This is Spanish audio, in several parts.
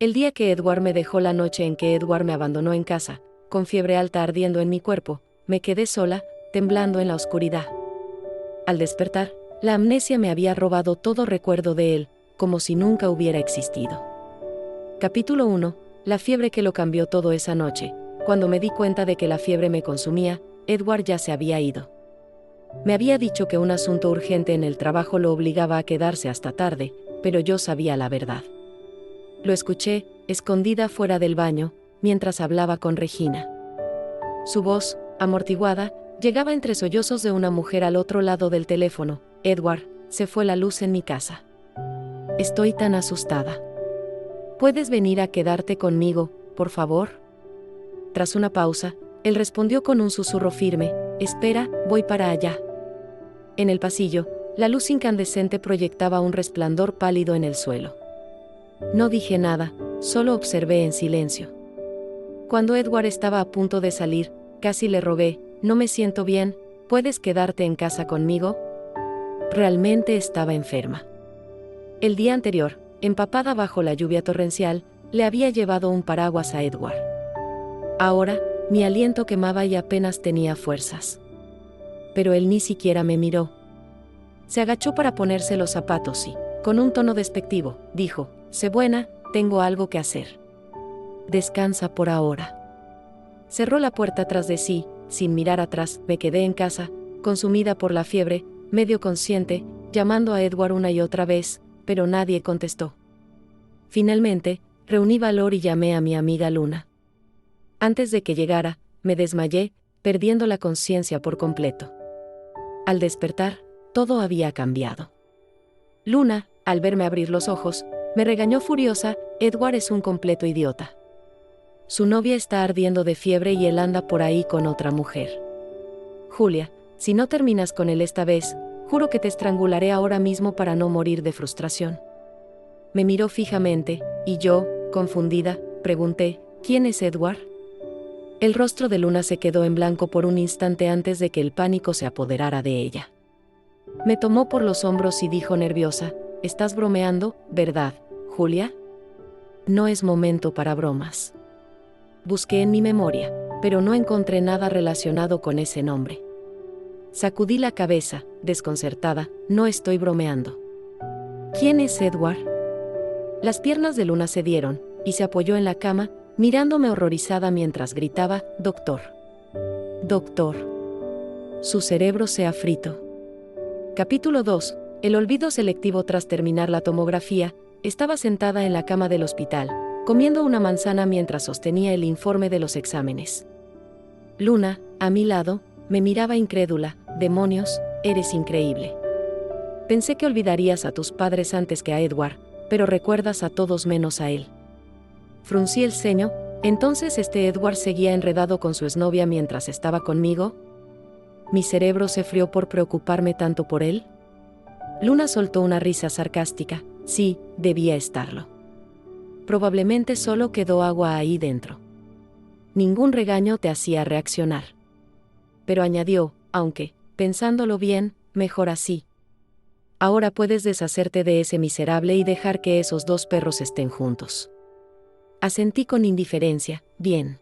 El día que Edward me dejó, la noche en que Edward me abandonó en casa, con fiebre alta ardiendo en mi cuerpo, me quedé sola, temblando en la oscuridad. Al despertar, la amnesia me había robado todo recuerdo de él, como si nunca hubiera existido. Capítulo 1. La fiebre que lo cambió todo. Esa noche, cuando me di cuenta de que la fiebre me consumía, Edward ya se había ido. Me había dicho que un asunto urgente en el trabajo lo obligaba a quedarse hasta tarde, pero yo sabía la verdad. Lo escuché, escondida fuera del baño, mientras hablaba con Regina. Su voz, amortiguada, llegaba entre sollozos de una mujer al otro lado del teléfono. Edward, se fue la luz en mi casa. Estoy tan asustada. ¿Puedes venir a quedarte conmigo, por favor? Tras una pausa, él respondió con un susurro firme: espera, voy para allá. En el pasillo, la luz incandescente proyectaba un resplandor pálido en el suelo. No dije nada, solo observé en silencio. Cuando Edward estaba a punto de salir, casi le rogué: no me siento bien, ¿puedes quedarte en casa conmigo? Realmente estaba enferma. El día anterior, empapada bajo la lluvia torrencial, le había llevado un paraguas a Edward. Ahora, mi aliento quemaba y apenas tenía fuerzas. Pero él ni siquiera me miró. Se agachó para ponerse los zapatos y, con un tono despectivo, dijo: sé buena, tengo algo que hacer. Descansa por ahora. Cerró la puerta tras de sí, sin mirar atrás. Me quedé en casa, consumida por la fiebre, medio consciente, llamando a Edward una y otra vez, pero nadie contestó. Finalmente, reuní valor y llamé a mi amiga Luna. Antes de que llegara, me desmayé, perdiendo la conciencia por completo. Al despertar, todo había cambiado. Luna, al verme abrir los ojos, me regañó furiosa: Edward es un completo idiota. Su novia está ardiendo de fiebre y él anda por ahí con otra mujer. Julia, si no terminas con él esta vez, juro que te estrangularé ahora mismo para no morir de frustración. Me miró fijamente, y yo, confundida, pregunté: ¿quién es Edward? El rostro de Luna se quedó en blanco por un instante antes de que el pánico se apoderara de ella. Me tomó por los hombros y dijo nerviosa: estás bromeando, ¿verdad, Julia? No es momento para bromas. Busqué en mi memoria, pero no encontré nada relacionado con ese nombre. Sacudí la cabeza, desconcertada: no estoy bromeando. ¿Quién es Edward? Las piernas de Luna cedieron, y se apoyó en la cama, mirándome horrorizada mientras gritaba: doctor. Doctor. Su cerebro se ha frito. Capítulo 2. El olvido selectivo. Tras terminar la tomografía, estaba sentada en la cama del hospital, comiendo una manzana mientras sostenía el informe de los exámenes. Luna, a mi lado, me miraba incrédula: demonios, eres increíble. Pensé que olvidarías a tus padres antes que a Edward, pero recuerdas a todos menos a él. Fruncí el ceño: ¿entonces Edward seguía enredado con su exnovia mientras estaba conmigo? ¿Mi cerebro se frió por preocuparme tanto por él? Luna soltó una risa sarcástica: sí, debía estarlo. Probablemente solo quedó agua ahí dentro. Ningún regaño te hacía reaccionar. Pero añadió: aunque, pensándolo bien, mejor así. Ahora puedes deshacerte de ese miserable y dejar que esos dos perros estén juntos. Asentí con indiferencia: bien.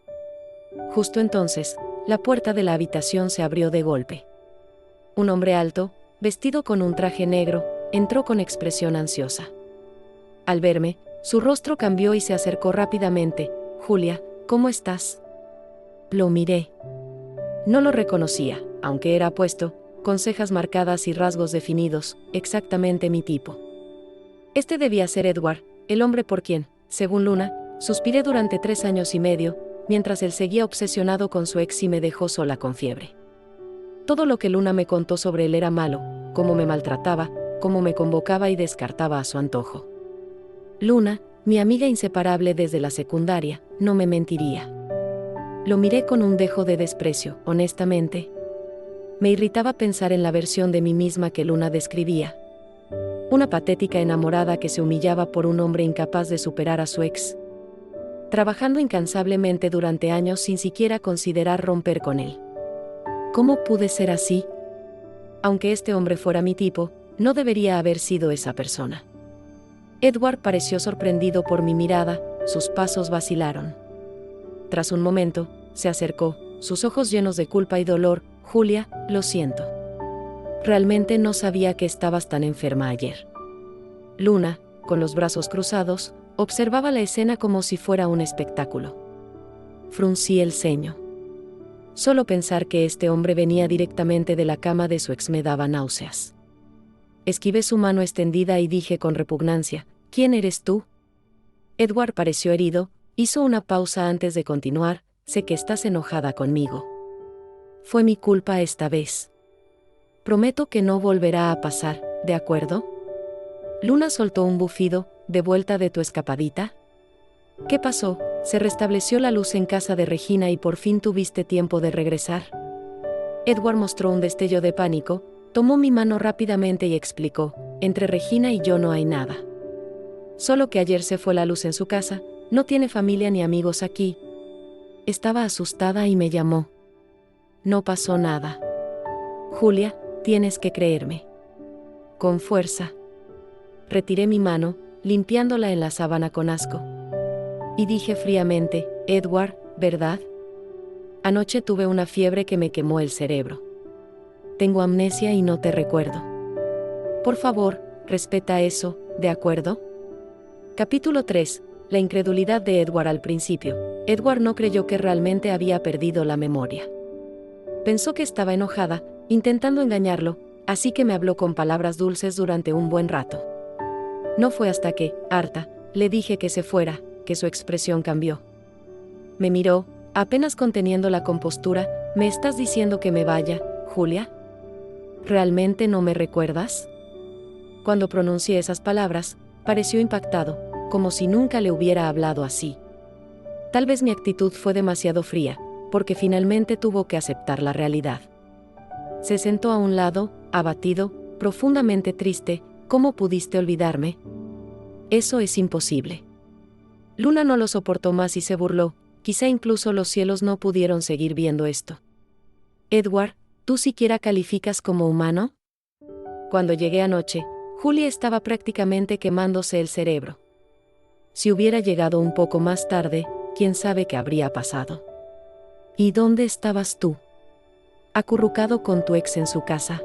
Justo entonces, la puerta de la habitación se abrió de golpe. Un hombre alto, vestido con un traje negro, entró con expresión ansiosa. Al verme, su rostro cambió y se acercó rápidamente: Julia, ¿cómo estás? Lo miré. No lo reconocía, aunque era apuesto, con cejas marcadas y rasgos definidos, exactamente mi tipo. Debía ser Edward, el hombre por quien, según Luna, suspiré durante 3 años y medio, mientras él seguía obsesionado con su ex y me dejó sola con fiebre. Todo lo que Luna me contó sobre él era malo: cómo me maltrataba, cómo me convocaba y descartaba a su antojo. Luna, mi amiga inseparable desde la secundaria, no me mentiría. Lo miré con un dejo de desprecio. Honestamente, me irritaba pensar en la versión de mí misma que Luna describía. Una patética enamorada que se humillaba por un hombre incapaz de superar a su ex. Trabajando incansablemente durante años sin siquiera considerar romper con él. ¿Cómo pude ser así? Aunque este hombre fuera mi tipo, no debería haber sido esa persona. Edward pareció sorprendido por mi mirada, sus pasos vacilaron. Tras un momento, se acercó, sus ojos llenos de culpa y dolor. Julia, lo siento. Realmente no sabía que estabas tan enferma ayer. Luna, con los brazos cruzados, observaba la escena como si fuera un espectáculo. Fruncí el ceño. Solo pensar que este hombre venía directamente de la cama de su ex me daba náuseas. Esquivé su mano extendida y dije con repugnancia, ¿quién eres tú? Edward pareció herido, hizo una pausa antes de continuar, sé que estás enojada conmigo. Fue mi culpa esta vez. Prometo que no volverá a pasar, ¿de acuerdo? Luna soltó un bufido, ¿de vuelta de tu escapadita? ¿Qué pasó? Se restableció la luz en casa de Regina y por fin tuviste tiempo de regresar. Edward mostró un destello de pánico, tomó mi mano rápidamente y explicó, entre Regina y yo no hay nada. Solo que ayer se fue la luz en su casa, no tiene familia ni amigos aquí. Estaba asustada y me llamó. No pasó nada. Julia, tienes que creerme. Con fuerza. Retiré mi mano, limpiándola en la sábana con asco. Y dije fríamente, Edward, ¿verdad? Anoche tuve una fiebre que me quemó el cerebro. Tengo amnesia y no te recuerdo. Por favor, respeta eso, ¿de acuerdo? Capítulo 3. La incredulidad de Edward al principio. Edward no creyó que realmente había perdido la memoria. Pensó que estaba enojada, intentando engañarlo, así que me habló con palabras dulces durante un buen rato. No fue hasta que, harta, le dije que se fuera, que su expresión cambió. Me miró, apenas conteniendo la compostura. ¿Me estás diciendo que me vaya, Julia? ¿Realmente no me recuerdas? Cuando pronuncié esas palabras, pareció impactado, como si nunca le hubiera hablado así. Tal vez mi actitud fue demasiado fría, porque finalmente tuvo que aceptar la realidad. Se sentó a un lado, abatido, profundamente triste. ¿Cómo pudiste olvidarme? Eso es imposible. Luna no lo soportó más y se burló, quizá incluso los cielos no pudieron seguir viendo esto. Edward, ¿tú siquiera calificas como humano? Cuando llegué anoche, Julia estaba prácticamente quemándose el cerebro. Si hubiera llegado un poco más tarde, quién sabe qué habría pasado. ¿Y dónde estabas tú? Acurrucado con tu ex en su casa.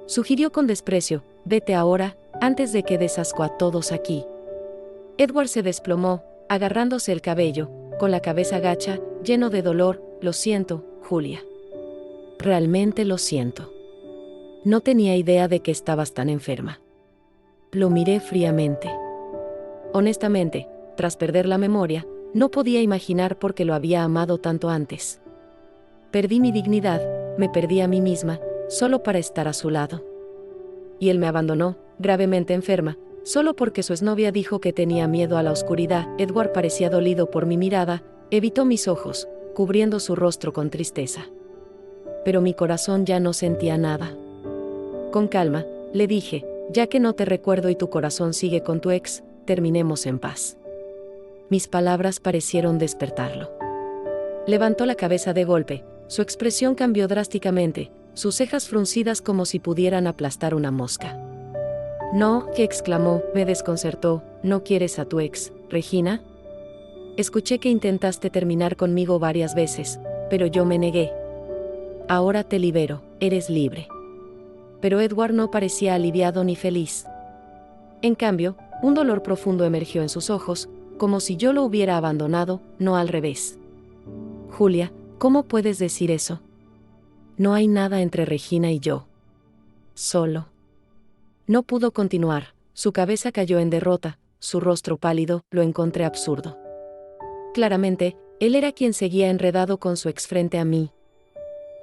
Sugirió con desprecio, vete ahora, antes de que des asco a todos aquí. Edward se desplomó, agarrándose el cabello, con la cabeza gacha, lleno de dolor. Lo siento, Julia. Realmente lo siento. No tenía idea de que estabas tan enferma. Lo miré fríamente. Honestamente, tras perder la memoria, no podía imaginar por qué lo había amado tanto antes. Perdí mi dignidad, me perdí a mí misma, solo para estar a su lado. Y él me abandonó, gravemente enferma, solo porque su exnovia dijo que tenía miedo a la oscuridad. Edward parecía dolido por mi mirada, evitó mis ojos, cubriendo su rostro con tristeza. Pero mi corazón ya no sentía nada. Con calma, le dije, ya que no te recuerdo y tu corazón sigue con tu ex, terminemos en paz. Mis palabras parecieron despertarlo. Levantó la cabeza de golpe, su expresión cambió drásticamente, sus cejas fruncidas como si pudieran aplastar una mosca. No, que exclamó, me desconcertó, ¿no quieres a tu ex, Regina? Escuché que intentaste terminar conmigo varias veces, pero yo me negué. Ahora te libero, eres libre. Pero Edward no parecía aliviado ni feliz. En cambio, un dolor profundo emergió en sus ojos, como si yo lo hubiera abandonado, no al revés. Julia, ¿cómo puedes decir eso? No hay nada entre Regina y yo. Solo. No pudo continuar, su cabeza cayó en derrota, su rostro pálido, lo encontré absurdo. Claramente, él era quien seguía enredado con su ex frente a mí.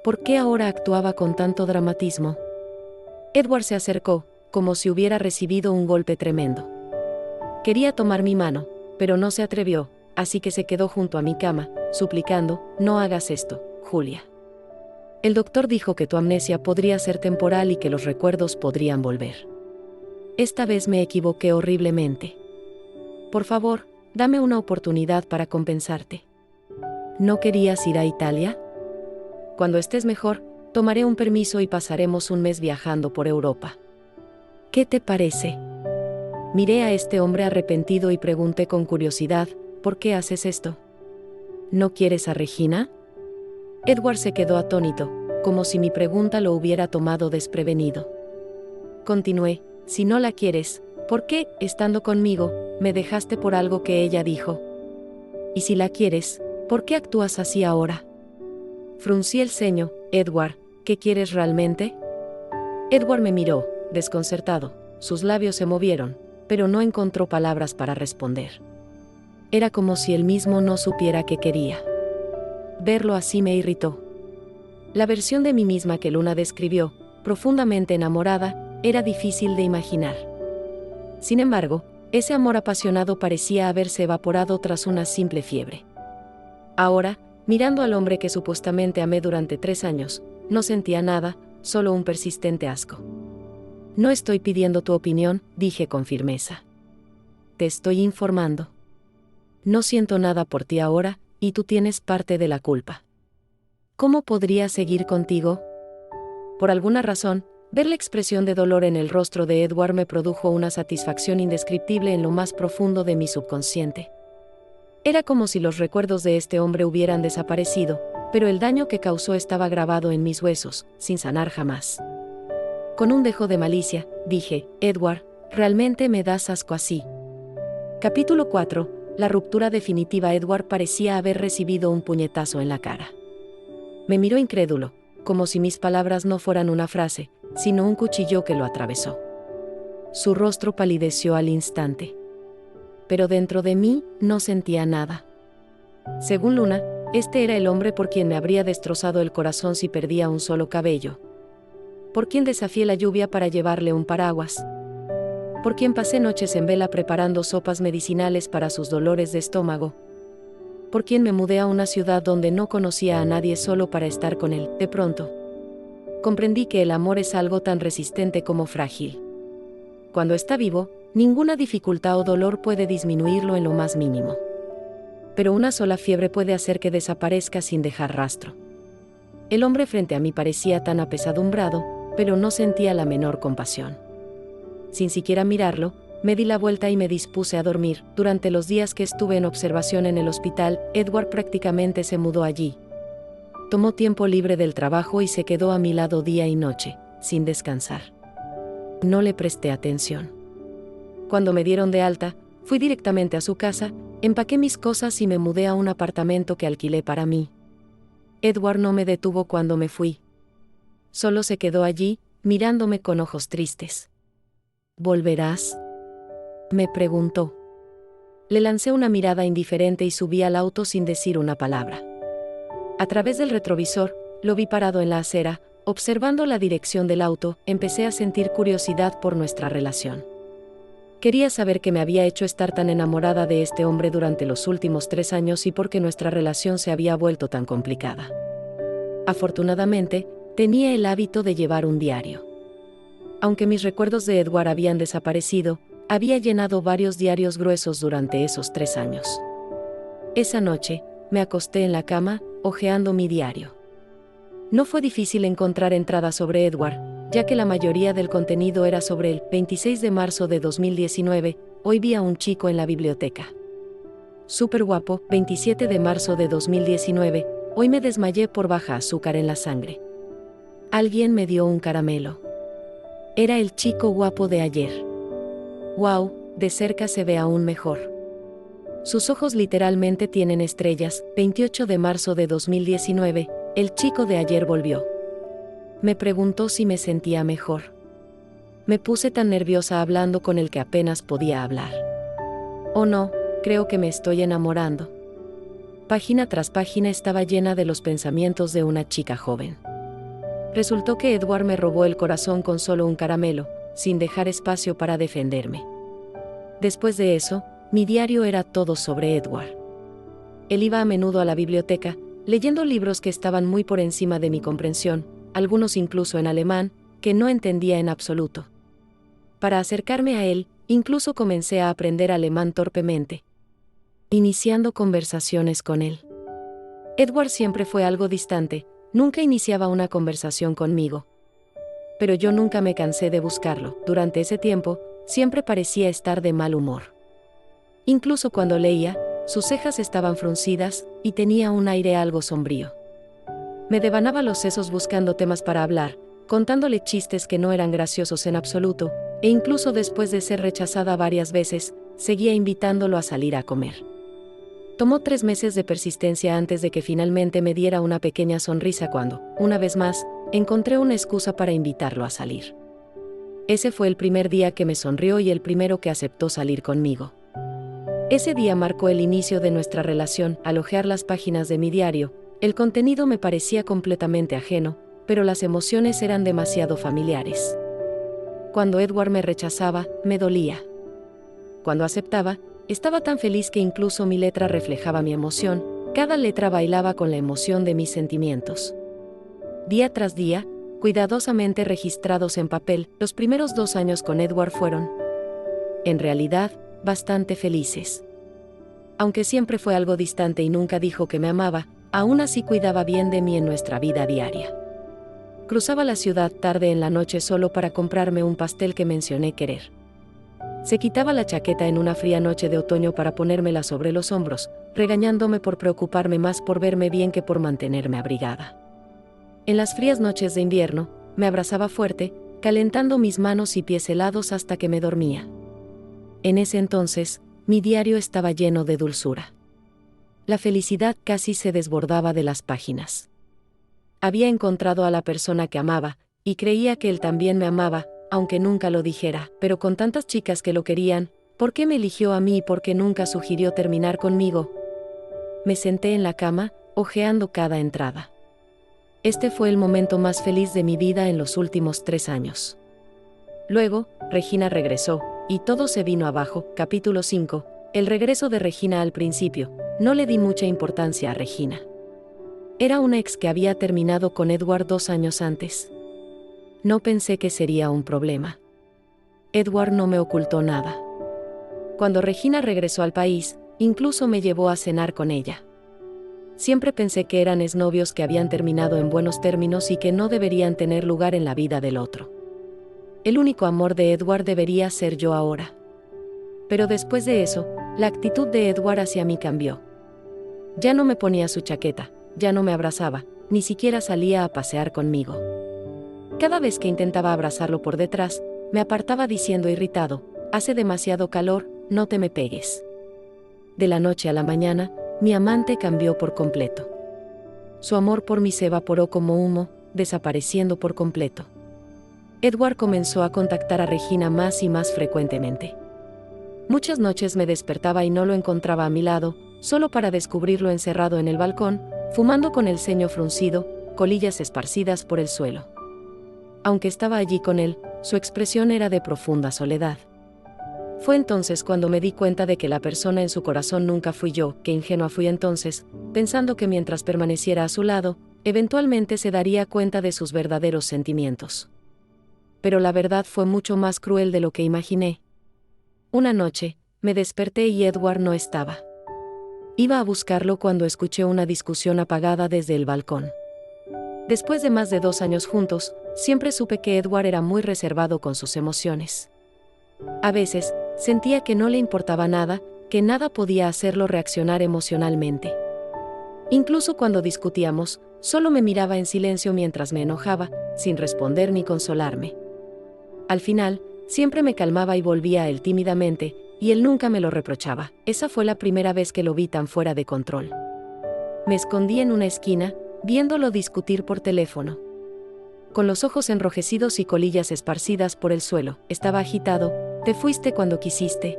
¿Por qué ahora actuaba con tanto dramatismo? Edward se acercó, como si hubiera recibido un golpe tremendo. Quería tomar mi mano, pero no se atrevió, así que se quedó junto a mi cama, suplicando, no hagas esto, Julia. El doctor dijo que tu amnesia podría ser temporal y que los recuerdos podrían volver. Esta vez me equivoqué horriblemente. Por favor, dame una oportunidad para compensarte. ¿No querías ir a Italia? Cuando estés mejor, tomaré un permiso y pasaremos un mes viajando por Europa. ¿Qué te parece? Miré a este hombre arrepentido y pregunté con curiosidad, ¿por qué haces esto? ¿No quieres a Regina? Edward se quedó atónito, como si mi pregunta lo hubiera tomado desprevenido. Continué, si no la quieres, ¿por qué, estando conmigo, me dejaste por algo que ella dijo? Y si la quieres, ¿por qué actúas así ahora? Fruncí el ceño, Edward, ¿qué quieres realmente? Edward me miró, desconcertado, sus labios se movieron, pero no encontró palabras para responder. Era como si él mismo no supiera qué quería. Verlo así me irritó. La versión de mí misma que Luna describió, profundamente enamorada, era difícil de imaginar. Sin embargo, ese amor apasionado parecía haberse evaporado tras una simple fiebre. Ahora, mirando al hombre que supuestamente amé durante 3 años, no sentía nada, solo un persistente asco. No estoy pidiendo tu opinión, dije con firmeza. Te estoy informando. No siento nada por ti ahora, y tú tienes parte de la culpa. ¿Cómo podría seguir contigo? Por alguna razón, ver la expresión de dolor en el rostro de Edward me produjo una satisfacción indescriptible en lo más profundo de mi subconsciente. Era como si los recuerdos de este hombre hubieran desaparecido, pero el daño que causó estaba grabado en mis huesos, sin sanar jamás. Con un dejo de malicia, dije, Edward, realmente me das asco así. Capítulo 4. La ruptura definitiva. Edward parecía haber recibido un puñetazo en la cara. Me miró incrédulo, como si mis palabras no fueran una frase, sino un cuchillo que lo atravesó. Su rostro palideció al instante. Pero dentro de mí no sentía nada. Según Luna, este era el hombre por quien me habría destrozado el corazón si perdía un solo cabello. Por quien desafié la lluvia para llevarle un paraguas. Por quien pasé noches en vela preparando sopas medicinales para sus dolores de estómago. Por quien me mudé a una ciudad donde no conocía a nadie solo para estar con él. De pronto, comprendí que el amor es algo tan resistente como frágil. Cuando está vivo, ninguna dificultad o dolor puede disminuirlo en lo más mínimo. Pero una sola fiebre puede hacer que desaparezca sin dejar rastro. El hombre frente a mí parecía tan apesadumbrado, pero no sentía la menor compasión. Sin siquiera mirarlo, me di la vuelta y me dispuse a dormir. Durante los días que estuve en observación en el hospital, Edward prácticamente se mudó allí. Tomó tiempo libre del trabajo y se quedó a mi lado día y noche, sin descansar. No le presté atención. Cuando me dieron de alta, fui directamente a su casa, empaqué mis cosas y me mudé a un apartamento que alquilé para mí. Edward no me detuvo cuando me fui. Solo se quedó allí, mirándome con ojos tristes. ¿Volverás?, me preguntó. Le lancé una mirada indiferente y subí al auto sin decir una palabra. A través del retrovisor, lo vi parado en la acera, observando la dirección del auto. Empecé a sentir curiosidad por nuestra relación. Quería saber qué me había hecho estar tan enamorada de este hombre durante los últimos 3 años y por qué nuestra relación se había vuelto tan complicada. Afortunadamente, tenía el hábito de llevar un diario. Aunque mis recuerdos de Edward habían desaparecido, había llenado varios diarios gruesos durante esos 3 años. Esa noche, me acosté en la cama, hojeando mi diario. No fue difícil encontrar entradas sobre Edward, ya que la mayoría del contenido era sobre él. 26 de marzo de 2019, hoy vi a un chico en la biblioteca. Súper guapo. 27 de marzo de 2019, hoy me desmayé por baja azúcar en la sangre. Alguien me dio un caramelo. Era el chico guapo de ayer. Wow, de cerca se ve aún mejor. Sus ojos literalmente tienen estrellas. 28 de marzo de 2019, el chico de ayer volvió. Me preguntó si me sentía mejor. Me puse tan nerviosa hablando con el que apenas podía hablar. Oh no, creo que me estoy enamorando. Página tras página estaba llena de los pensamientos de una chica joven. Resultó que Edward me robó el corazón con solo un caramelo, sin dejar espacio para defenderme. Después de eso, mi diario era todo sobre Edward. Él iba a menudo a la biblioteca, leyendo libros que estaban muy por encima de mi comprensión, algunos incluso en alemán, que no entendía en absoluto. Para acercarme a él, incluso comencé a aprender alemán torpemente, iniciando conversaciones con él. Edward siempre fue algo distante, nunca iniciaba una conversación conmigo. Pero yo nunca me cansé de buscarlo. Durante ese tiempo, siempre parecía estar de mal humor. Incluso cuando leía, sus cejas estaban fruncidas y tenía un aire algo sombrío. Me devanaba los sesos buscando temas para hablar, contándole chistes que no eran graciosos en absoluto, e incluso después de ser rechazada varias veces, seguía invitándolo a salir a comer. Tomó 3 meses de persistencia antes de que finalmente me diera una pequeña sonrisa cuando, una vez más, encontré una excusa para invitarlo a salir. Ese fue el primer día que me sonrió y el primero que aceptó salir conmigo. Ese día marcó el inicio de nuestra relación. Al hojear las páginas de mi diario, el contenido me parecía completamente ajeno, pero las emociones eran demasiado familiares. Cuando Edward me rechazaba, me dolía. Cuando aceptaba, estaba tan feliz que incluso mi letra reflejaba mi emoción, cada letra bailaba con la emoción de mis sentimientos. Día tras día, cuidadosamente registrados en papel, los primeros 2 años con Edward fueron, en realidad, bastante felices. Aunque siempre fue algo distante y nunca dijo que me amaba, aún así cuidaba bien de mí en nuestra vida diaria. Cruzaba la ciudad tarde en la noche solo para comprarme un pastel que mencioné querer. Se quitaba la chaqueta en una fría noche de otoño para ponérmela sobre los hombros, regañándome por preocuparme más por verme bien que por mantenerme abrigada. En las frías noches de invierno, me abrazaba fuerte, calentando mis manos y pies helados hasta que me dormía. En ese entonces, mi diario estaba lleno de dulzura. La felicidad casi se desbordaba de las páginas. Había encontrado a la persona que amaba, y creía que él también me amaba, aunque nunca lo dijera, pero con tantas chicas que lo querían, ¿por qué me eligió a mí y por qué nunca sugirió terminar conmigo? Me senté en la cama, hojeando cada entrada. Este fue el momento más feliz de mi vida en los últimos 3 años. Luego, Regina regresó, y todo se vino abajo. Capítulo 5. El regreso de Regina. Al principio, no le di mucha importancia a Regina. Era una ex que había terminado con Edward 2 años antes. No pensé que sería un problema. Edward no me ocultó nada. Cuando Regina regresó al país, incluso me llevó a cenar con ella. Siempre pensé que eran exnovios que habían terminado en buenos términos y que no deberían tener lugar en la vida del otro. El único amor de Edward debería ser yo ahora. Pero después de eso, la actitud de Edward hacia mí cambió. Ya no me ponía su chaqueta, ya no me abrazaba, ni siquiera salía a pasear conmigo. Cada vez que intentaba abrazarlo por detrás, me apartaba diciendo irritado, «Hace demasiado calor, no te me pegues». De la noche a la mañana, mi amante cambió por completo. Su amor por mí se evaporó como humo, desapareciendo por completo. Edward comenzó a contactar a Regina más y más frecuentemente. Muchas noches me despertaba y no lo encontraba a mi lado, solo para descubrirlo encerrado en el balcón, fumando con el ceño fruncido, colillas esparcidas por el suelo. Aunque estaba allí con él, su expresión era de profunda soledad. Fue entonces cuando me di cuenta de que la persona en su corazón nunca fui yo. Qué ingenua fui entonces, pensando que mientras permaneciera a su lado, eventualmente se daría cuenta de sus verdaderos sentimientos. Pero la verdad fue mucho más cruel de lo que imaginé. Una noche, me desperté y Edward no estaba. Iba a buscarlo cuando escuché una discusión apagada desde el balcón. Después de más de 2 años juntos, siempre supe que Edward era muy reservado con sus emociones. A veces, sentía que no le importaba nada, que nada podía hacerlo reaccionar emocionalmente. Incluso cuando discutíamos, solo me miraba en silencio mientras me enojaba, sin responder ni consolarme. Al final, siempre me calmaba y volvía a él tímidamente, y él nunca me lo reprochaba. Esa fue la primera vez que lo vi tan fuera de control. Me escondí en una esquina, viéndolo discutir por teléfono. Con los ojos enrojecidos y colillas esparcidas por el suelo, estaba agitado. Te fuiste cuando quisiste,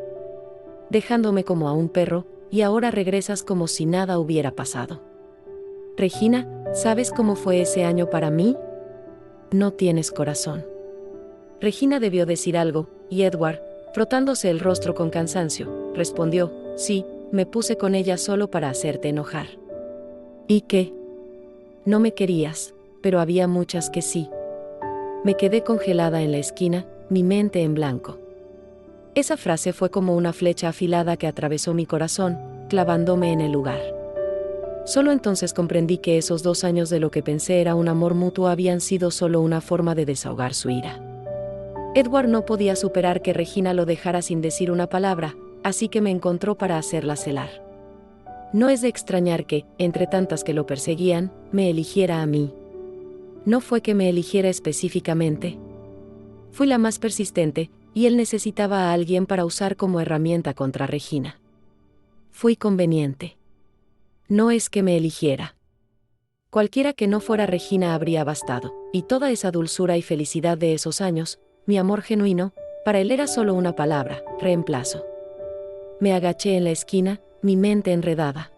dejándome como a un perro, y ahora regresas como si nada hubiera pasado. Regina, ¿sabes cómo fue ese año para mí? No tienes corazón. Regina debió decir algo, y Edward, frotándose el rostro con cansancio, respondió, sí, me puse con ella solo para hacerte enojar. ¿Y qué? No me querías, pero había muchas que sí. Me quedé congelada en la esquina, mi mente en blanco. Esa frase fue como una flecha afilada que atravesó mi corazón, clavándome en el lugar. Solo entonces comprendí que esos 2 años de lo que pensé era un amor mutuo habían sido solo una forma de desahogar su ira. Edward no podía superar que Regina lo dejara sin decir una palabra, así que me encontró para hacerla celar. No es de extrañar que, entre tantas que lo perseguían, me eligiera a mí. No fue que me eligiera específicamente. Fui la más persistente, y él necesitaba a alguien para usar como herramienta contra Regina. Fui conveniente. No es que me eligiera. Cualquiera que no fuera Regina habría bastado, y toda esa dulzura y felicidad de esos años, mi amor genuino, para él era solo una palabra, reemplazo. Me agaché en la esquina, mi mente enredada.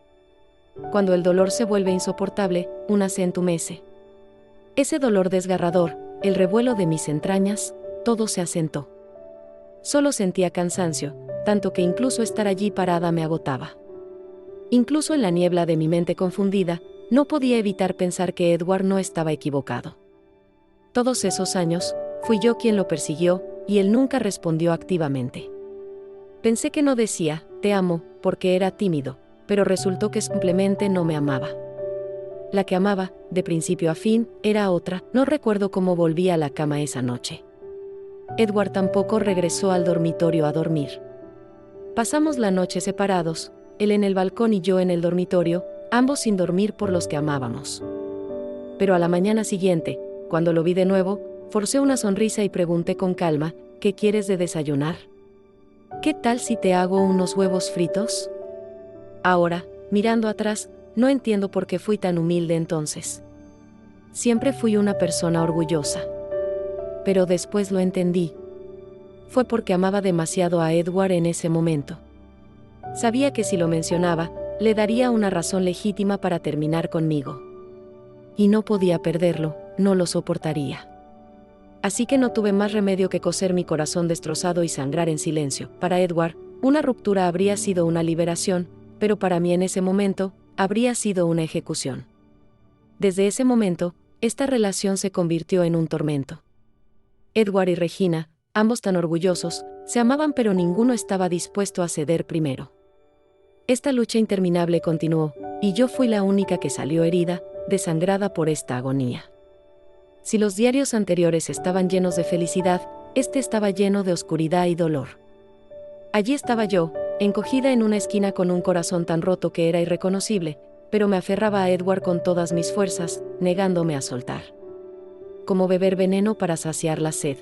Cuando el dolor se vuelve insoportable, una se entumece. Ese dolor desgarrador, el revuelo de mis entrañas, todo se asentó. Solo sentía cansancio, tanto que incluso estar allí parada me agotaba. Incluso en la niebla de mi mente confundida, no podía evitar pensar que Edward no estaba equivocado. Todos esos años, fui yo quien lo persiguió, y él nunca respondió activamente. Pensé que no decía, te amo, porque era tímido, pero resultó que simplemente no me amaba. La que amaba, de principio a fin, era otra. No recuerdo cómo volví a la cama esa noche. Edward tampoco regresó al dormitorio a dormir. Pasamos la noche separados, él en el balcón y yo en el dormitorio, ambos sin dormir por los que amábamos. Pero a la mañana siguiente, cuando lo vi de nuevo, forcé una sonrisa y pregunté con calma, ¿qué quieres de desayunar? ¿Qué tal si te hago unos huevos fritos? Ahora, mirando atrás, no entiendo por qué fui tan humilde entonces. Siempre fui una persona orgullosa. Pero después lo entendí. Fue porque amaba demasiado a Edward en ese momento. Sabía que si lo mencionaba, le daría una razón legítima para terminar conmigo. Y no podía perderlo, no lo soportaría. Así que no tuve más remedio que coser mi corazón destrozado y sangrar en silencio. Para Edward, una ruptura habría sido una liberación, pero para mí en ese momento, habría sido una ejecución. Desde ese momento, esta relación se convirtió en un tormento. Edward y Regina, ambos tan orgullosos, se amaban pero ninguno estaba dispuesto a ceder primero. Esta lucha interminable continuó, y yo fui la única que salió herida, desangrada por esta agonía. Si los diarios anteriores estaban llenos de felicidad, este estaba lleno de oscuridad y dolor. Allí estaba yo, encogida en una esquina con un corazón tan roto que era irreconocible, pero me aferraba a Edward con todas mis fuerzas, negándome a soltar. Como beber veneno para saciar la sed.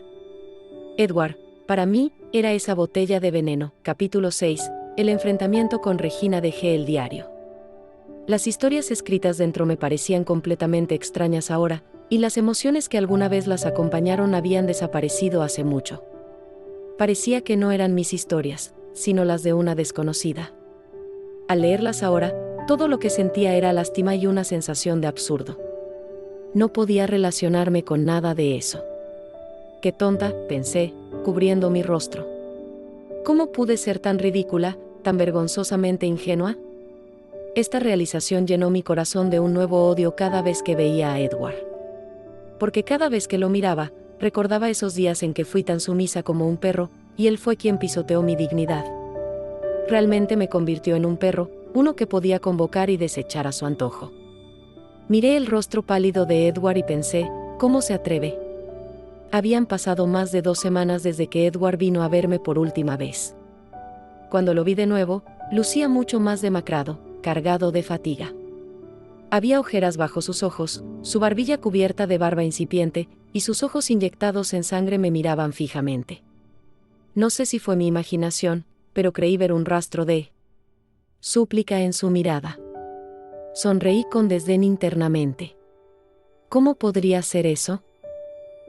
Edward, para mí, era esa botella de veneno. Capítulo 6. El enfrentamiento con Regina. Dejé el diario. Las historias escritas dentro me parecían completamente extrañas ahora, y las emociones que alguna vez las acompañaron habían desaparecido hace mucho. Parecía que no eran mis historias, sino las de una desconocida. Al leerlas ahora, todo lo que sentía era lástima y una sensación de absurdo. No podía relacionarme con nada de eso. Qué tonta, pensé, cubriendo mi rostro. ¿Cómo pude ser tan ridícula, tan vergonzosamente ingenua? Esta realización llenó mi corazón de un nuevo odio cada vez que veía a Edward. Porque cada vez que lo miraba, recordaba esos días en que fui tan sumisa como un perro, y él fue quien pisoteó mi dignidad. Realmente me convirtió en un perro, uno que podía convocar y desechar a su antojo. Miré el rostro pálido de Edward y pensé, ¿cómo se atreve? Habían pasado más de 2 semanas desde que Edward vino a verme por última vez. Cuando lo vi de nuevo, lucía mucho más demacrado, cargado de fatiga. Había ojeras bajo sus ojos, su barbilla cubierta de barba incipiente, y sus ojos inyectados en sangre me miraban fijamente. No sé si fue mi imaginación, pero creí ver un rastro de súplica en su mirada. Sonreí con desdén internamente. ¿Cómo podría ser eso?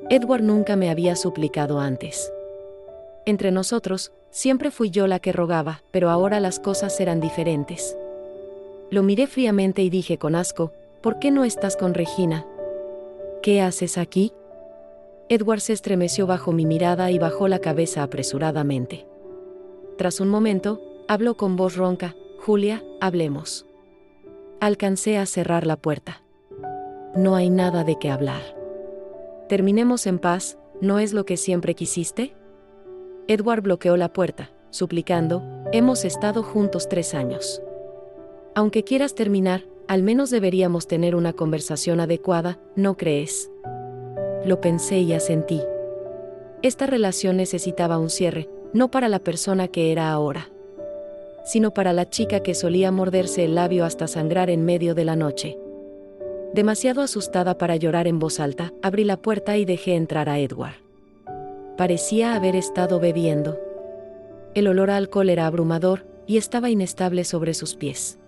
Edward nunca me había suplicado antes. Entre nosotros, siempre fui yo la que rogaba, pero ahora las cosas eran diferentes. Lo miré fríamente y dije con asco, ¿por qué no estás con Regina? ¿Qué haces aquí? Edward se estremeció bajo mi mirada y bajó la cabeza apresuradamente. Tras un momento, habló con voz ronca, Julia, hablemos. Alcancé a cerrar la puerta. No hay nada de qué hablar. Terminemos en paz, ¿no es lo que siempre quisiste? Edward bloqueó la puerta, suplicando, hemos estado juntos 3 años. Aunque quieras terminar, al menos deberíamos tener una conversación adecuada, ¿no crees? Lo pensé y asentí. esta relación necesitaba un cierre, no para la persona que era ahora, sino para la chica que solía morderse el labio hasta sangrar en medio de la noche. Demasiado asustada para llorar en voz alta, abrí la puerta y dejé entrar a Edward. Parecía haber estado bebiendo. El olor a alcohol era abrumador, y estaba inestable sobre sus pies.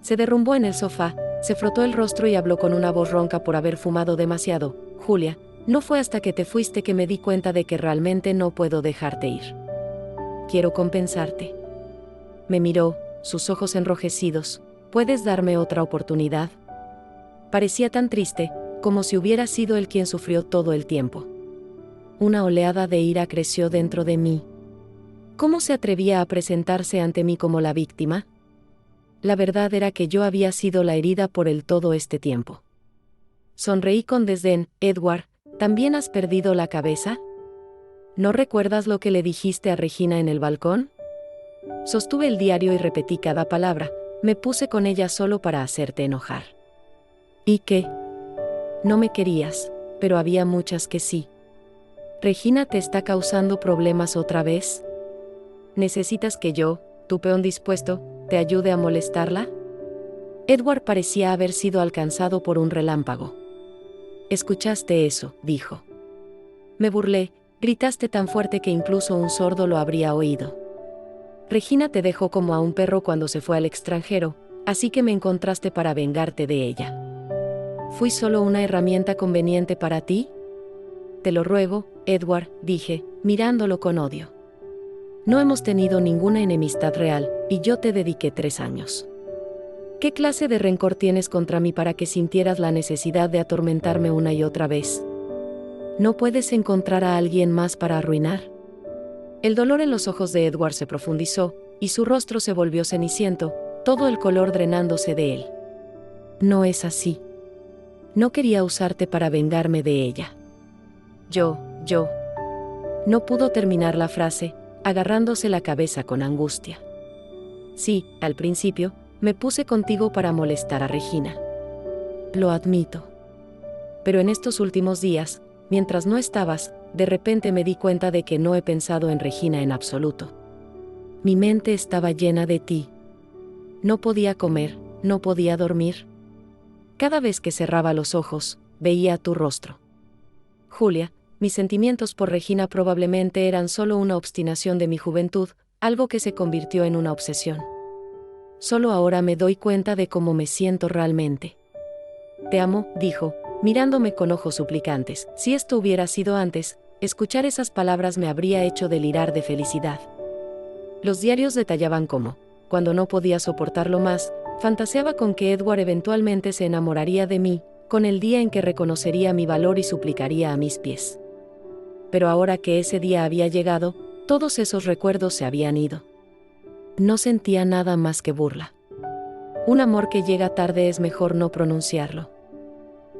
Se derrumbó en el sofá, se frotó el rostro y habló con una voz ronca por haber fumado demasiado. Julia, no fue hasta que te fuiste que me di cuenta de que realmente no puedo dejarte ir. Quiero compensarte. Me miró, sus ojos enrojecidos. ¿Puedes darme otra oportunidad? Parecía tan triste, como si hubiera sido él quien sufrió todo el tiempo. Una oleada de ira creció dentro de mí. ¿Cómo se atrevía a presentarse ante mí como la víctima? La verdad era que yo había sido la herida por él todo este tiempo. Sonreí con desdén. Edward, ¿también has perdido la cabeza? ¿No recuerdas lo que le dijiste a Regina en el balcón? Sostuve el diario y repetí cada palabra. Me puse con ella solo para hacerte enojar. ¿Y qué? No me querías, pero había muchas que sí. ¿Regina te está causando problemas otra vez? ¿Necesitas que yo, tu peón dispuesto, te ayude a molestarla? Edward parecía haber sido alcanzado por un relámpago. ¿Escuchaste eso?, dijo. Me burlé, gritaste tan fuerte que incluso un sordo lo habría oído. Regina te dejó como a un perro cuando se fue al extranjero, así que me encontraste para vengarte de ella. ¿Fui solo una herramienta conveniente para ti? Te lo ruego, Edward, dije, mirándolo con odio. No hemos tenido ninguna enemistad real, y yo te dediqué 3 años. ¿Qué clase de rencor tienes contra mí para que sintieras la necesidad de atormentarme una y otra vez? ¿No puedes encontrar a alguien más para arruinar? El dolor en los ojos de Edward se profundizó, y su rostro se volvió ceniciento, todo el color drenándose de él. No es así. No quería usarte para vengarme de ella. Yo. No pudo terminar la frase, agarrándose la cabeza con angustia. Sí, al principio, me puse contigo para molestar a Regina. Lo admito. Pero en estos últimos días, mientras no estabas, de repente me di cuenta de que no he pensado en Regina en absoluto. Mi mente estaba llena de ti. No podía comer, no podía dormir. Cada vez que cerraba los ojos, veía tu rostro. Julia, mis sentimientos por Regina probablemente eran solo una obstinación de mi juventud, algo que se convirtió en una obsesión. Solo ahora me doy cuenta de cómo me siento realmente. Te amo, dijo, mirándome con ojos suplicantes. Si esto hubiera sido antes, escuchar esas palabras me habría hecho delirar de felicidad. Los diarios detallaban cómo, cuando no podía soportarlo más, fantaseaba con que Edward eventualmente se enamoraría de mí, con el día en que reconocería mi valor y suplicaría a mis pies. Pero ahora que ese día había llegado, todos esos recuerdos se habían ido. No sentía nada más que burla. Un amor que llega tarde es mejor no pronunciarlo.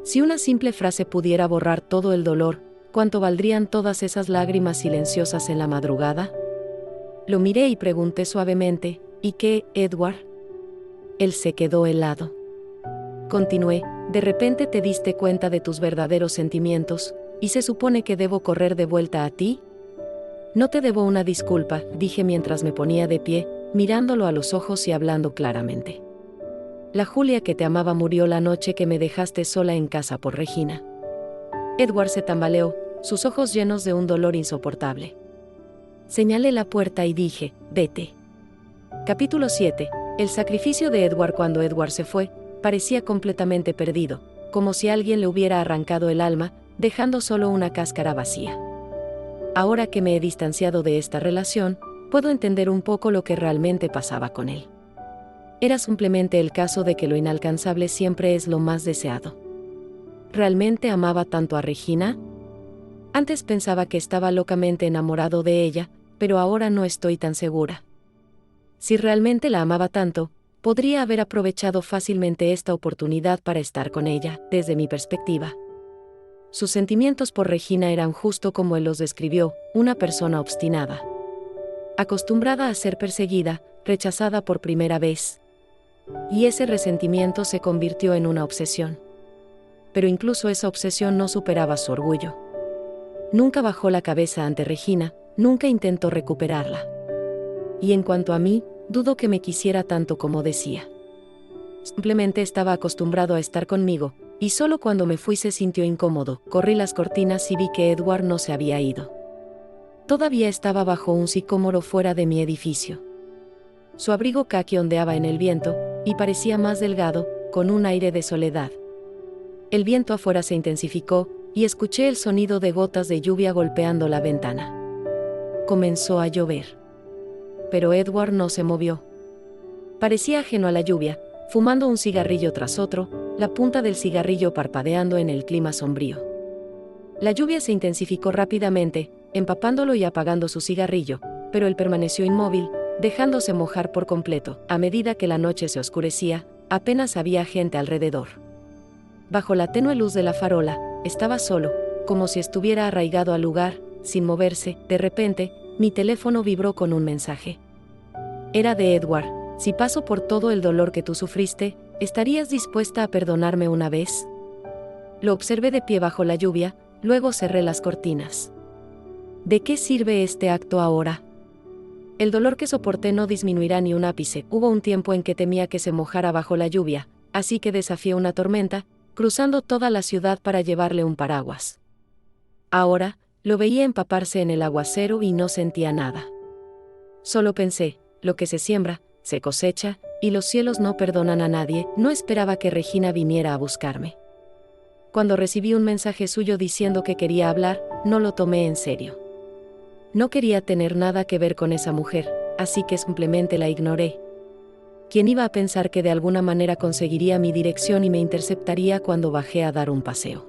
Si una simple frase pudiera borrar todo el dolor, ¿cuánto valdrían todas esas lágrimas silenciosas en la madrugada? Lo miré y pregunté suavemente, ¿y qué, Edward? Él se quedó helado. Continué, de repente te diste cuenta de tus verdaderos sentimientos, ¿y se supone que debo correr de vuelta a ti? No te debo una disculpa, dije mientras me ponía de pie, mirándolo a los ojos y hablando claramente. La Julia que te amaba murió la noche que me dejaste sola en casa por Regina. Edward se tambaleó, sus ojos llenos de un dolor insoportable. Señalé la puerta y dije, vete. Capítulo 7. El sacrificio de Edward. Cuando Edward se fue, parecía completamente perdido, como si alguien le hubiera arrancado el alma, dejando solo una cáscara vacía. Ahora que me he distanciado de esta relación, puedo entender un poco lo que realmente pasaba con él. Era simplemente el caso de que lo inalcanzable siempre es lo más deseado. ¿Realmente amaba tanto a Regina? Antes pensaba que estaba locamente enamorado de ella, pero ahora no estoy tan segura. Si realmente la amaba tanto, podría haber aprovechado fácilmente esta oportunidad para estar con ella, desde mi perspectiva. Sus sentimientos por Regina eran justo como él los describió, una persona obstinada. Acostumbrada a ser perseguida, rechazada por primera vez. Y ese resentimiento se convirtió en una obsesión. Pero incluso esa obsesión no superaba su orgullo. Nunca bajó la cabeza ante Regina, nunca intentó recuperarla. Y en cuanto a mí, dudo que me quisiera tanto como decía. Simplemente estaba acostumbrado a estar conmigo, y solo cuando me fui se sintió incómodo. Corrí las cortinas y vi que Edward no se había ido. Todavía estaba bajo un sicómoro fuera de mi edificio. Su abrigo caqui ondeaba en el viento, y parecía más delgado, con un aire de soledad. El viento afuera se intensificó, y escuché el sonido de gotas de lluvia golpeando la ventana. Comenzó a llover. Pero Edward no se movió. Parecía ajeno a la lluvia, fumando un cigarrillo tras otro, la punta del cigarrillo parpadeando en el clima sombrío. La lluvia se intensificó rápidamente, empapándolo y apagando su cigarrillo, pero él permaneció inmóvil, dejándose mojar por completo. A medida que la noche se oscurecía, apenas había gente alrededor. Bajo la tenue luz de la farola, estaba solo, como si estuviera arraigado al lugar, sin moverse. De repente, mi teléfono vibró con un mensaje. Era de Edward. Si paso por todo el dolor que tú sufriste, ¿estarías dispuesta a perdonarme una vez? Lo observé de pie bajo la lluvia, luego cerré las cortinas. ¿De qué sirve este acto ahora? El dolor que soporté no disminuirá ni un ápice. Hubo un tiempo en que temía que se mojara bajo la lluvia, así que desafié una tormenta, cruzando toda la ciudad para llevarle un paraguas. Ahora, lo veía empaparse en el aguacero y no sentía nada. Solo pensé, lo que se siembra, se cosecha, y los cielos no perdonan a nadie. No esperaba que Regina viniera a buscarme. Cuando recibí un mensaje suyo diciendo que quería hablar, no lo tomé en serio. No quería tener nada que ver con esa mujer, así que simplemente la ignoré. ¿Quién iba a pensar que de alguna manera conseguiría mi dirección y me interceptaría cuando bajé a dar un paseo?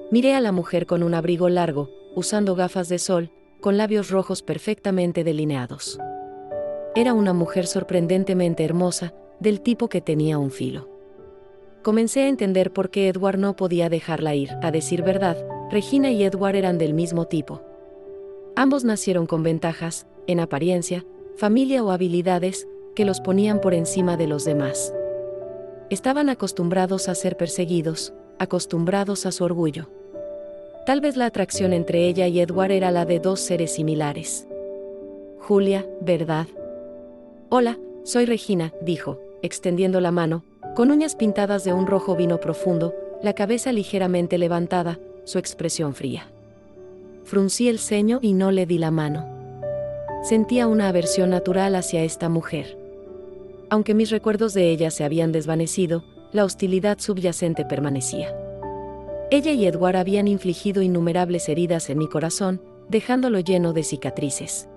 Miré a la mujer con un abrigo largo, usando gafas de sol, con labios rojos perfectamente delineados. Era una mujer sorprendentemente hermosa, del tipo que tenía un filo. Comencé a entender por qué Edward no podía dejarla ir. A decir verdad, Regina y Edward eran del mismo tipo. Ambos nacieron con ventajas, en apariencia, familia o habilidades, que los ponían por encima de los demás. Estaban acostumbrados a ser perseguidos, acostumbrados a su orgullo. Tal vez la atracción entre ella y Edward era la de dos seres similares. Julia, ¿verdad? Hola, soy Regina, dijo, extendiendo la mano, con uñas pintadas de un rojo vino profundo, la cabeza ligeramente levantada, su expresión fría. Fruncí el ceño y no le di la mano. Sentía una aversión natural hacia esta mujer. Aunque mis recuerdos de ella se habían desvanecido, la hostilidad subyacente permanecía. Ella y Edward habían infligido innumerables heridas en mi corazón, dejándolo lleno de cicatrices.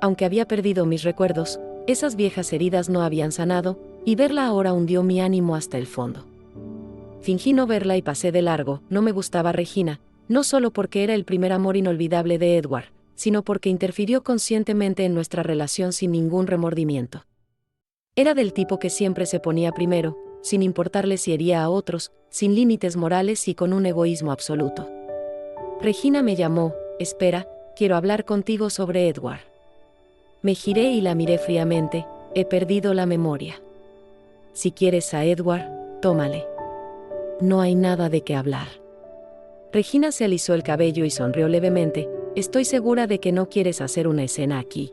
Aunque había perdido mis recuerdos, esas viejas heridas no habían sanado, y verla ahora hundió mi ánimo hasta el fondo. Fingí no verla y pasé de largo. No me gustaba Regina, no solo porque era el primer amor inolvidable de Edward, sino porque interfirió conscientemente en nuestra relación sin ningún remordimiento. Era del tipo que siempre se ponía primero, sin importarle si hería a otros, sin límites morales y con un egoísmo absoluto. Regina me llamó. Espera, quiero hablar contigo sobre Edward. Me giré y la miré fríamente. He perdido la memoria. Si quieres a Edward, tómale. No hay nada de qué hablar. Regina se alisó el cabello y sonrió levemente. Estoy segura de que no quieres hacer una escena aquí.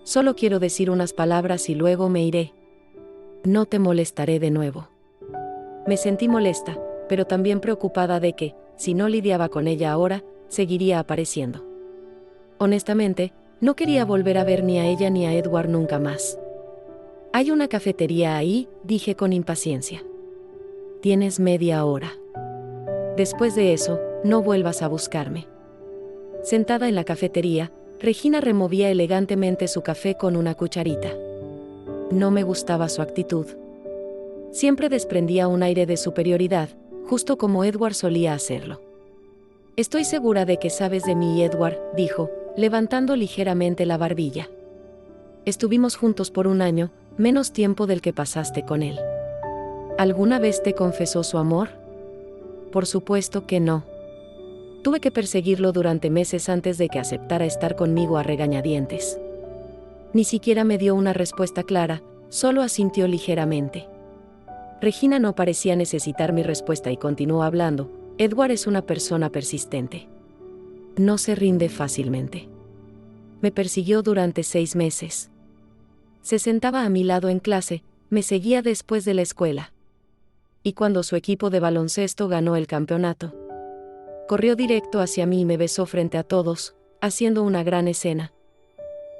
Solo quiero decir unas palabras y luego me iré. No te molestaré de nuevo. Me sentí molesta, pero también preocupada de que, si no lidiaba con ella ahora, seguiría apareciendo. Honestamente, no quería volver a ver ni a ella ni a Edward nunca más. Hay una cafetería ahí, dije con impaciencia. Tienes media hora. Después de eso, no vuelvas a buscarme. Sentada en la cafetería, Regina removía elegantemente su café con una cucharita. No me gustaba su actitud. Siempre desprendía un aire de superioridad, justo como Edward solía hacerlo. Estoy segura de que sabes de mí, Edward, dijo, levantando ligeramente la barbilla. Estuvimos juntos por un año, menos tiempo del que pasaste con él. ¿Alguna vez te confesó su amor? Por supuesto que no. Tuve que perseguirlo durante meses antes de que aceptara estar conmigo a regañadientes. Ni siquiera me dio una respuesta clara, solo asintió ligeramente. Regina no parecía necesitar mi respuesta y continuó hablando. Edward es una persona persistente. No se rinde fácilmente. Me persiguió durante 6 meses. Se sentaba a mi lado en clase, me seguía después de la escuela. Y cuando su equipo de baloncesto ganó el campeonato, corrió directo hacia mí y me besó frente a todos, haciendo una gran escena,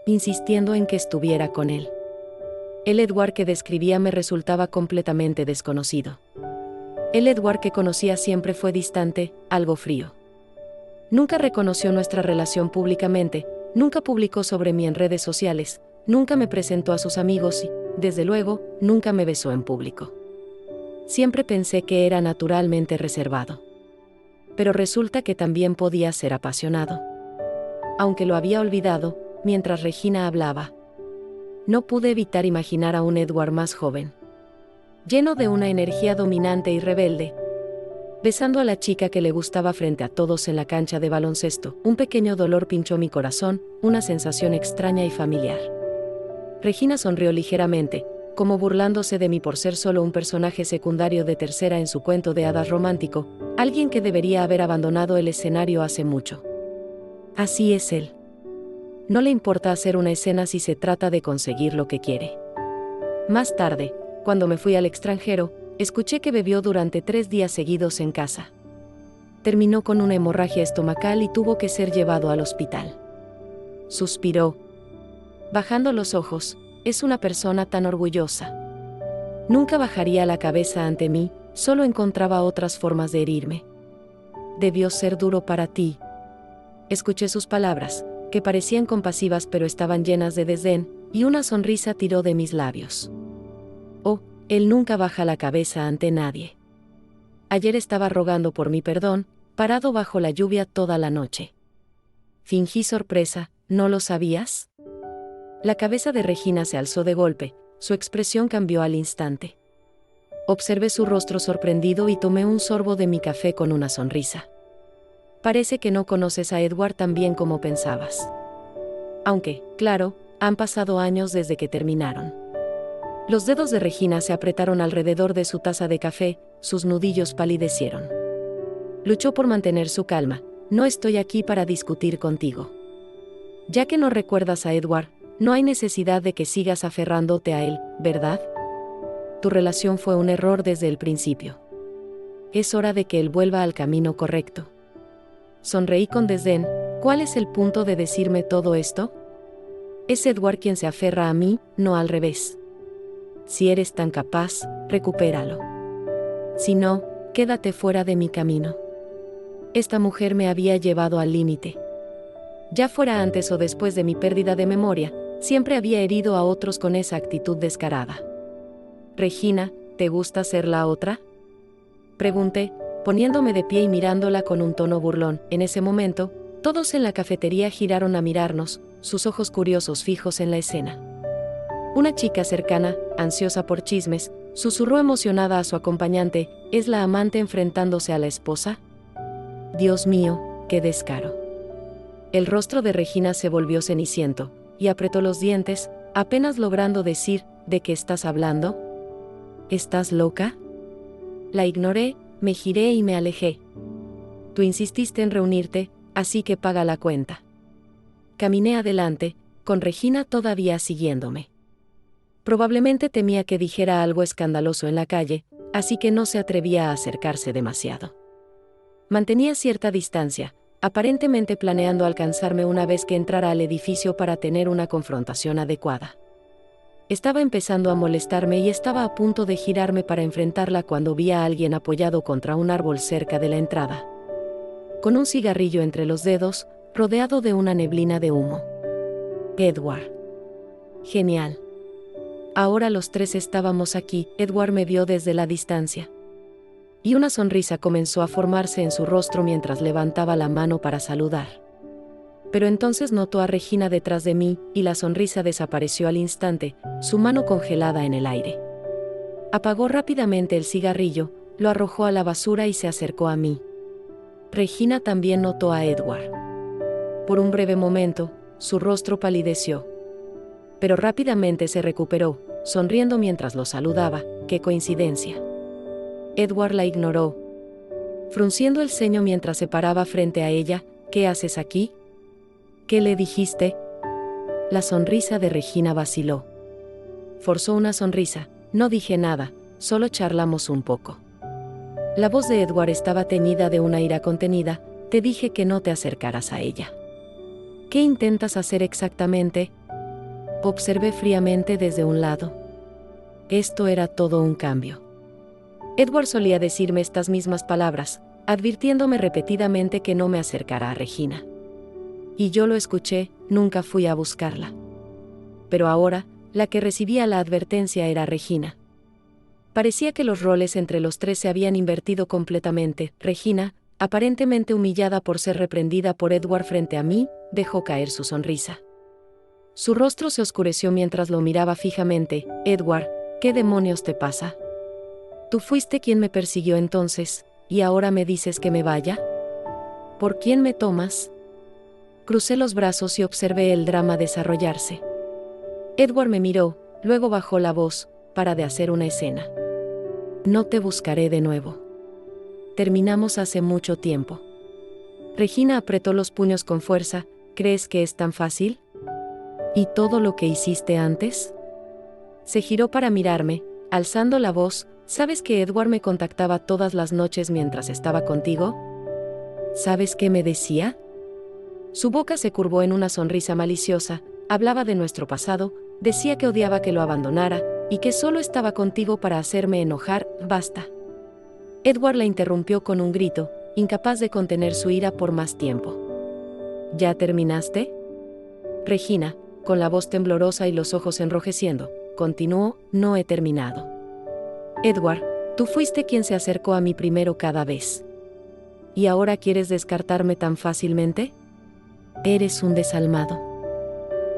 insistiendo en que estuviera con él. El Edward que describía me resultaba completamente desconocido. El Edward que conocía siempre fue distante, algo frío. Nunca reconoció nuestra relación públicamente, nunca publicó sobre mí en redes sociales, nunca me presentó a sus amigos y, desde luego, nunca me besó en público. Siempre pensé que era naturalmente reservado. Pero resulta que también podía ser apasionado. Aunque lo había olvidado, mientras Regina hablaba, no pude evitar imaginar a un Edward más joven, lleno de una energía dominante y rebelde, besando a la chica que le gustaba frente a todos en la cancha de baloncesto. Un pequeño dolor pinchó mi corazón, una sensación extraña y familiar. Regina sonrió ligeramente, como burlándose de mí por ser solo un personaje secundario de tercera en su cuento de hadas romántico, alguien que debería haber abandonado el escenario hace mucho. Así es él. No le importa hacer una escena si se trata de conseguir lo que quiere. Más tarde, cuando me fui al extranjero, escuché que bebió durante 3 días seguidos en casa. Terminó con una hemorragia estomacal y tuvo que ser llevado al hospital. Suspiró, bajando los ojos. Es una persona tan orgullosa. Nunca bajaría la cabeza ante mí, solo encontraba otras formas de herirme. Debió ser duro para ti. Escuché sus palabras, que parecían compasivas pero estaban llenas de desdén, y una sonrisa tiró de mis labios. Oh, él nunca baja la cabeza ante nadie. Ayer estaba rogando por mi perdón, parado bajo la lluvia toda la noche. Fingí sorpresa, ¿no lo sabías? La cabeza de Regina se alzó de golpe, su expresión cambió al instante. Observé su rostro sorprendido y tomé un sorbo de mi café con una sonrisa. Parece que no conoces a Edward tan bien como pensabas. Aunque, claro, han pasado años desde que terminaron. Los dedos de Regina se apretaron alrededor de su taza de café, sus nudillos palidecieron. Luchó por mantener su calma. No estoy aquí para discutir contigo. Ya que no recuerdas a Edward, no hay necesidad de que sigas aferrándote a él, ¿verdad? Tu relación fue un error desde el principio. Es hora de que él vuelva al camino correcto. Sonreí con desdén. ¿Cuál es el punto de decirme todo esto? Es Edward quien se aferra a mí, no al revés. Si eres tan capaz, recupéralo. Si no, quédate fuera de mi camino. Esta mujer me había llevado al límite. Ya fuera antes o después de mi pérdida de memoria, siempre había herido a otros con esa actitud descarada. Regina, ¿te gusta ser la otra? Pregunté, poniéndome de pie y mirándola con un tono burlón. En ese momento, todos en la cafetería giraron a mirarnos, sus ojos curiosos fijos en la escena. Una chica cercana, ansiosa por chismes, susurró emocionada a su acompañante, ¿es la amante enfrentándose a la esposa? Dios mío, qué descaro. El rostro de Regina se volvió ceniciento, y apretó los dientes, apenas logrando decir, ¿de qué estás hablando? ¿Estás loca? La ignoré, me giré y me alejé. Tú insististe en reunirte, así que paga la cuenta. Caminé adelante, con Regina todavía siguiéndome. Probablemente temía que dijera algo escandaloso en la calle, así que no se atrevía a acercarse demasiado. Mantenía cierta distancia, aparentemente planeando alcanzarme una vez que entrara al edificio para tener una confrontación adecuada. Estaba empezando a molestarme y estaba a punto de girarme para enfrentarla cuando vi a alguien apoyado contra un árbol cerca de la entrada, con un cigarrillo entre los dedos, rodeado de una neblina de humo. Edward. Genial. Ahora los tres estábamos aquí. Edward me vio desde la distancia. Y una sonrisa comenzó a formarse en su rostro mientras levantaba la mano para saludar. Pero entonces notó a Regina detrás de mí, y la sonrisa desapareció al instante, su mano congelada en el aire. Apagó rápidamente el cigarrillo, lo arrojó a la basura y se acercó a mí. Regina también notó a Edward. Por un breve momento, su rostro palideció. Pero rápidamente se recuperó, sonriendo mientras lo saludaba. ¡Qué coincidencia! Edward la ignoró, frunciendo el ceño mientras se paraba frente a ella. ¿Qué haces aquí? ¿Qué le dijiste? La sonrisa de Regina vaciló. Forzó una sonrisa. No dije nada, solo charlamos un poco. La voz de Edward estaba teñida de una ira contenida. Te dije que no te acercaras a ella. ¿Qué intentas hacer exactamente? Observé fríamente desde un lado. Esto era todo un cambio. Edward solía decirme estas mismas palabras, advirtiéndome repetidamente que no me acercara a Regina. Y yo lo escuché, nunca fui a buscarla. Pero ahora, la que recibía la advertencia era Regina. Parecía que los roles entre los tres se habían invertido completamente. Regina, aparentemente humillada por ser reprendida por Edward frente a mí, dejó caer su sonrisa. Su rostro se oscureció mientras lo miraba fijamente. Edward, ¿qué demonios te pasa? Tú fuiste quien me persiguió entonces, ¿y ahora me dices que me vaya? ¿Por quién me tomas? Crucé los brazos y observé el drama desarrollarse. Edward me miró, luego bajó la voz, para de hacer una escena. No te buscaré de nuevo. Terminamos hace mucho tiempo. Regina apretó los puños con fuerza. ¿Crees que es tan fácil? ¿Y todo lo que hiciste antes? Se giró para mirarme, alzando la voz. ¿Sabes que Edward me contactaba todas las noches mientras estaba contigo? ¿Sabes qué me decía? Su boca se curvó en una sonrisa maliciosa. Hablaba de nuestro pasado, decía que odiaba que lo abandonara, y que solo estaba contigo para hacerme enojar. Basta. Edward la interrumpió con un grito, incapaz de contener su ira por más tiempo. ¿Ya terminaste? Regina, con la voz temblorosa y los ojos enrojeciendo, continuó, no he terminado. Edward, tú fuiste quien se acercó a mí primero cada vez. ¿Y ahora quieres descartarme tan fácilmente? Eres un desalmado.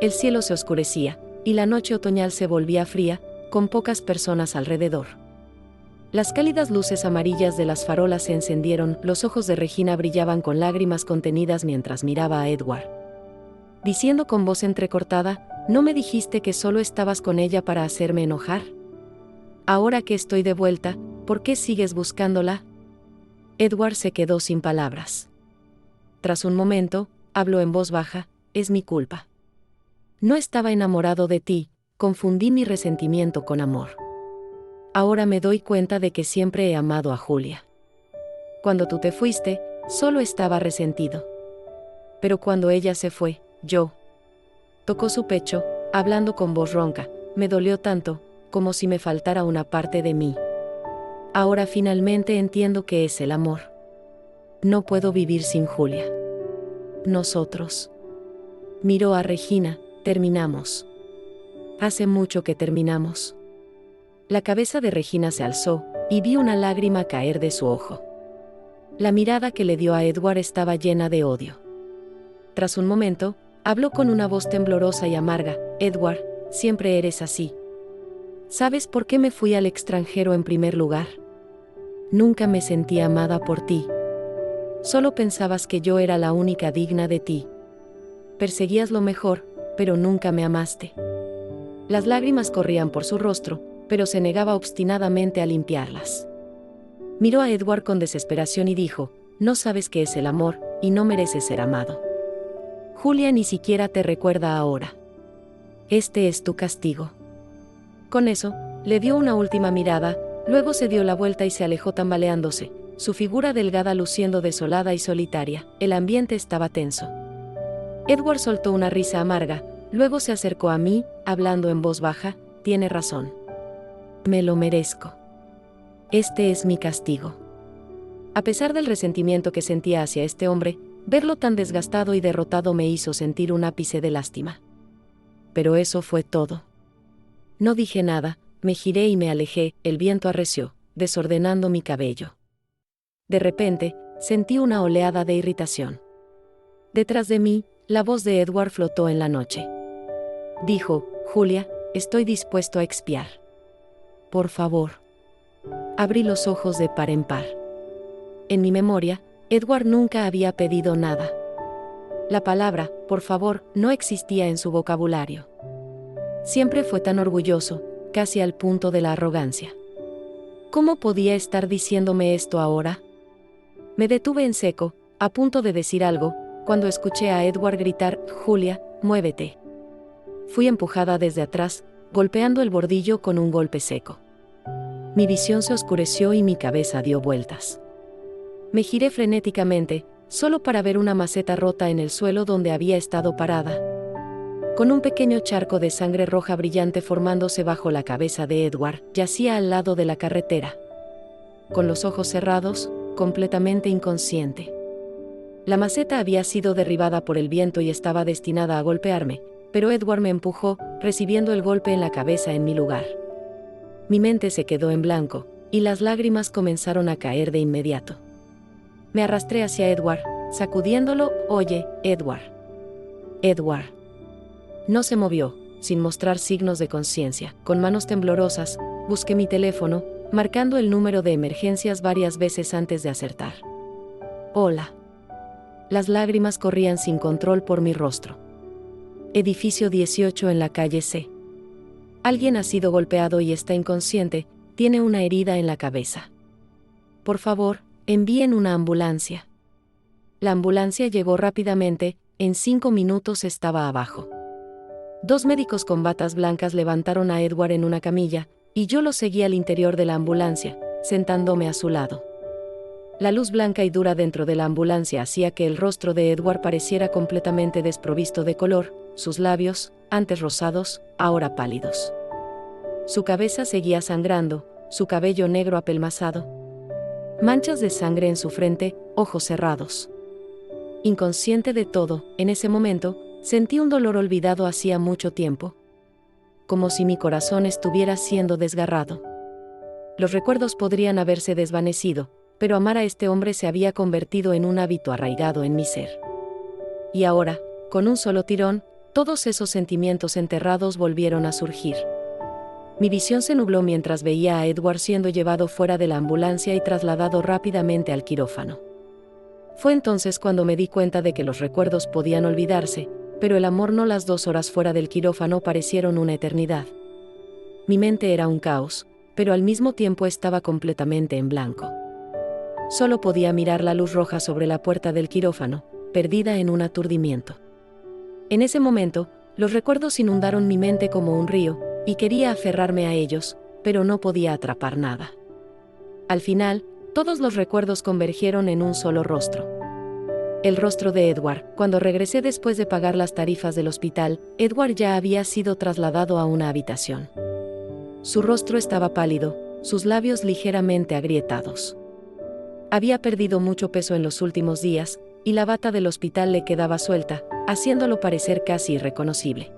El cielo se oscurecía, y la noche otoñal se volvía fría, con pocas personas alrededor. Las cálidas luces amarillas de las farolas se encendieron, los ojos de Regina brillaban con lágrimas contenidas mientras miraba a Edward. Diciendo con voz entrecortada, ¿no me dijiste que solo estabas con ella para hacerme enojar? Ahora que estoy de vuelta, ¿por qué sigues buscándola? Edward se quedó sin palabras. Tras un momento, habló en voz baja, es mi culpa. No estaba enamorado de ti, confundí mi resentimiento con amor. Ahora me doy cuenta de que siempre he amado a Julia. Cuando tú te fuiste, solo estaba resentido. Pero cuando ella se fue, yo. Tocó su pecho, hablando con voz ronca, me dolió tanto, como si me faltara una parte de mí. Ahora finalmente entiendo qué es el amor. No puedo vivir sin Julia. Nosotros. Miró a Regina, terminamos. Hace mucho que terminamos. La cabeza de Regina se alzó, y vi una lágrima caer de su ojo. La mirada que le dio a Edward estaba llena de odio. Tras un momento, habló con una voz temblorosa y amarga, Edward, siempre eres así. ¿Sabes por qué me fui al extranjero en primer lugar? Nunca me sentí amada por ti. Solo pensabas que yo era la única digna de ti. Perseguías lo mejor, pero nunca me amaste. Las lágrimas corrían por su rostro, pero se negaba obstinadamente a limpiarlas. Miró a Edward con desesperación y dijo, no sabes qué es el amor, y no mereces ser amado. Julia ni siquiera te recuerda ahora. Este es tu castigo. Con eso, le dio una última mirada, luego se dio la vuelta y se alejó tambaleándose, su figura delgada luciendo desolada y solitaria. El ambiente estaba tenso. Edward soltó una risa amarga, luego se acercó a mí, hablando en voz baja, tiene razón. Me lo merezco. Este es mi castigo. A pesar del resentimiento que sentía hacia este hombre, verlo tan desgastado y derrotado me hizo sentir un ápice de lástima. Pero eso fue todo. No dije nada, me giré y me alejé, el viento arreció, desordenando mi cabello. De repente, sentí una oleada de irritación. Detrás de mí, la voz de Edward flotó en la noche. Dijo, Julia, estoy dispuesto a expiar. Por favor. Abrí los ojos de par en par. En mi memoria, Edward nunca había pedido nada. La palabra, por favor, no existía en su vocabulario. Siempre fue tan orgulloso, casi al punto de la arrogancia. ¿Cómo podía estar diciéndome esto ahora? Me detuve en seco, a punto de decir algo, cuando escuché a Edward gritar: «Julia, muévete». Fui empujada desde atrás, golpeando el bordillo con un golpe seco. Mi visión se oscureció y mi cabeza dio vueltas. Me giré frenéticamente, solo para ver una maceta rota en el suelo donde había estado parada, con un pequeño charco de sangre roja brillante formándose bajo la cabeza de Edward. Yacía al lado de la carretera, con los ojos cerrados, completamente inconsciente. La maceta había sido derribada por el viento y estaba destinada a golpearme, pero Edward me empujó, recibiendo el golpe en la cabeza en mi lugar. Mi mente se quedó en blanco, y las lágrimas comenzaron a caer de inmediato. Me arrastré hacia Edward, sacudiéndolo. «Oye, Edward». Edward. No se movió, sin mostrar signos de conciencia. Con manos temblorosas, busqué mi teléfono, marcando el número de emergencias varias veces antes de acertar. «Hola». Las lágrimas corrían sin control por mi rostro. Edificio 18 en la calle C. Alguien ha sido golpeado y está inconsciente, tiene una herida en la cabeza. Por favor, envíen una ambulancia. La ambulancia llegó rápidamente, en 5 minutos estaba abajo. 2 médicos con batas blancas levantaron a Edward en una camilla, y yo lo seguí al interior de la ambulancia, sentándome a su lado. La luz blanca y dura dentro de la ambulancia hacía que el rostro de Edward pareciera completamente desprovisto de color, sus labios, antes rosados, ahora pálidos. Su cabeza seguía sangrando, su cabello negro apelmazado. Manchas de sangre en su frente, ojos cerrados. Inconsciente de todo, en ese momento, sentí un dolor olvidado hacía mucho tiempo. Como si mi corazón estuviera siendo desgarrado. Los recuerdos podrían haberse desvanecido, pero amar a este hombre se había convertido en un hábito arraigado en mi ser. Y ahora, con un solo tirón, todos esos sentimientos enterrados volvieron a surgir. Mi visión se nubló mientras veía a Edward siendo llevado fuera de la ambulancia y trasladado rápidamente al quirófano. Fue entonces cuando me di cuenta de que los recuerdos podían olvidarse, pero el amor no. Las 2 horas fuera del quirófano parecieron una eternidad. Mi mente era un caos, pero al mismo tiempo estaba completamente en blanco. Solo podía mirar la luz roja sobre la puerta del quirófano, perdida en un aturdimiento. En ese momento, los recuerdos inundaron mi mente como un río, y quería aferrarme a ellos, pero no podía atrapar nada. Al final, todos los recuerdos convergieron en un solo rostro. El rostro de Edward. Cuando regresé después de pagar las tarifas del hospital, Edward ya había sido trasladado a una habitación. Su rostro estaba pálido, sus labios ligeramente agrietados. Había perdido mucho peso en los últimos días, y la bata del hospital le quedaba suelta, haciéndolo parecer casi irreconocible.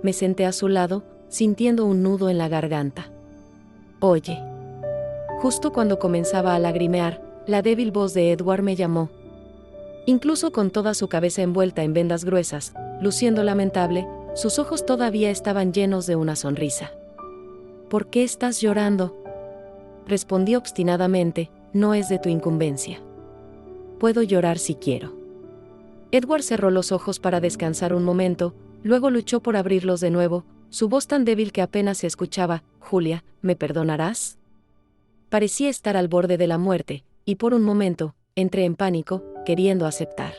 Me senté a su lado, sintiendo un nudo en la garganta. «Oye». Justo cuando comenzaba a lagrimear, la débil voz de Edward me llamó. Incluso con toda su cabeza envuelta en vendas gruesas, luciendo lamentable, sus ojos todavía estaban llenos de una sonrisa. «¿Por qué estás llorando?», respondí obstinadamente. «No es de tu incumbencia. Puedo llorar si quiero». Edward cerró los ojos para descansar un momento, luego luchó por abrirlos de nuevo, su voz tan débil que apenas se escuchaba. «Julia, ¿me perdonarás?». Parecía estar al borde de la muerte, y por un momento, entré en pánico, queriendo aceptar.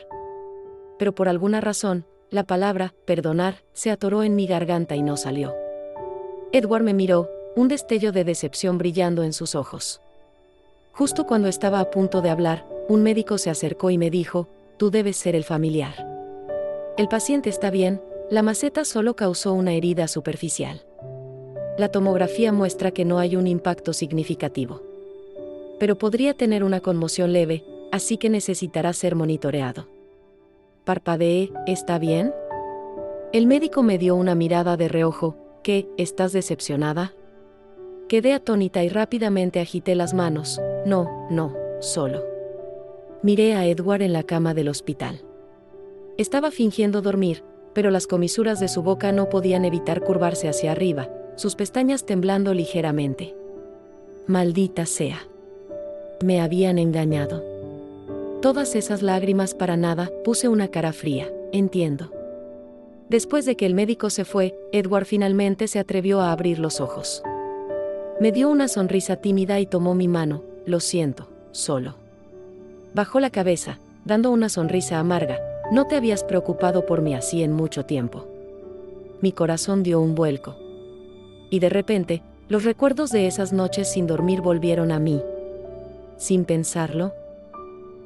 Pero por alguna razón, la palabra «perdonar» se atoró en mi garganta y no salió. Edward me miró, un destello de decepción brillando en sus ojos. Justo cuando estaba a punto de hablar, un médico se acercó y me dijo: «Tú debes ser el familiar. El paciente está bien, la maceta solo causó una herida superficial. La tomografía muestra que no hay un impacto significativo. Pero podría tener una conmoción leve, así que necesitará ser monitoreado». Parpadeé. «¿Está bien?». El médico me dio una mirada de reojo. «¿Qué, estás decepcionada?». Quedé atónita y rápidamente agité las manos. No, solo». Miré a Edward en la cama del hospital. Estaba fingiendo dormir, pero las comisuras de su boca no podían evitar curvarse hacia arriba, sus pestañas temblando ligeramente. Maldita sea. Me habían engañado. Todas esas lágrimas para nada. Puse una cara fría. «Entiendo». Después de que el médico se fue, Edward finalmente se atrevió a abrir los ojos. Me dio una sonrisa tímida y tomó mi mano. «Lo siento, solo». Bajó la cabeza, dando una sonrisa amarga, No te habías preocupado por mí así en mucho tiempo. Mi corazón dio un vuelco. Y de repente, los recuerdos de esas noches sin dormir volvieron a mí. Sin pensarlo,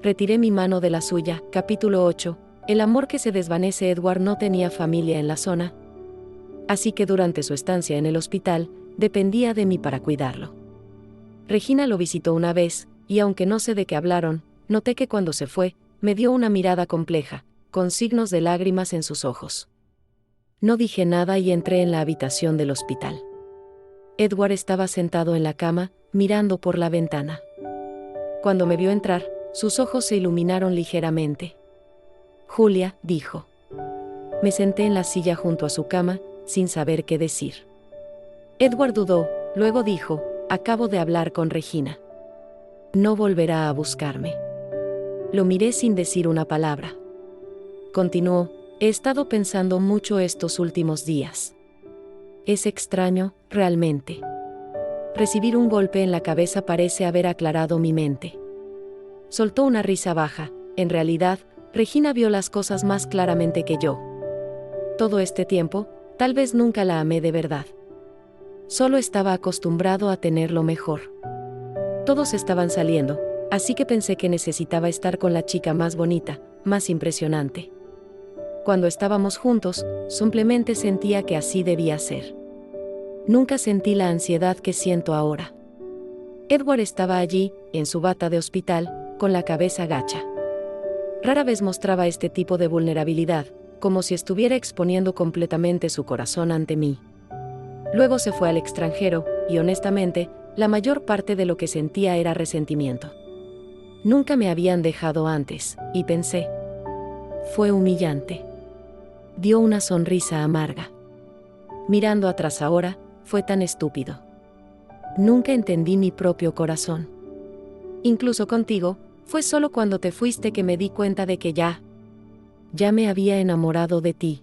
retiré mi mano de la suya. Capítulo 8. El amor que se desvanece. Edward no tenía familia en la zona, así que durante su estancia en el hospital, dependía de mí para cuidarlo. Regina lo visitó una vez, y aunque no sé de qué hablaron, noté que cuando se fue, me dio una mirada compleja, con signos de lágrimas en sus ojos. No dije nada y entré en la habitación del hospital. Edward estaba sentado en la cama, mirando por la ventana. Cuando me vio entrar, sus ojos se iluminaron ligeramente. Julia, dijo. Me senté en la silla junto a su cama, sin saber qué decir. Edward dudó, luego dijo, acabo de hablar con Regina. No volverá a buscarme. Lo miré sin decir una palabra. Continuó, he estado pensando mucho estos últimos días. Es extraño, realmente. Recibir un golpe en la cabeza parece haber aclarado mi mente. Soltó una risa baja. En realidad, Regina vio las cosas más claramente que yo. Todo este tiempo, tal vez nunca la amé de verdad. Solo estaba acostumbrado a tenerlo mejor. Todos estaban saliendo, así que pensé que necesitaba estar con la chica más bonita, más impresionante. Cuando estábamos juntos, simplemente sentía que así debía ser. Nunca sentí la ansiedad que siento ahora. Edward estaba allí, en su bata de hospital, con la cabeza gacha. Rara vez mostraba este tipo de vulnerabilidad, como si estuviera exponiendo completamente su corazón ante mí. Luego se fue al extranjero, y honestamente, la mayor parte de lo que sentía era resentimiento. Nunca me habían dejado antes, y pensé. Fue humillante. Dio una sonrisa amarga. Mirando atrás ahora, fue tan estúpido. Nunca entendí mi propio corazón. Incluso contigo, fue solo cuando te fuiste que me di cuenta de que ya me había enamorado de ti.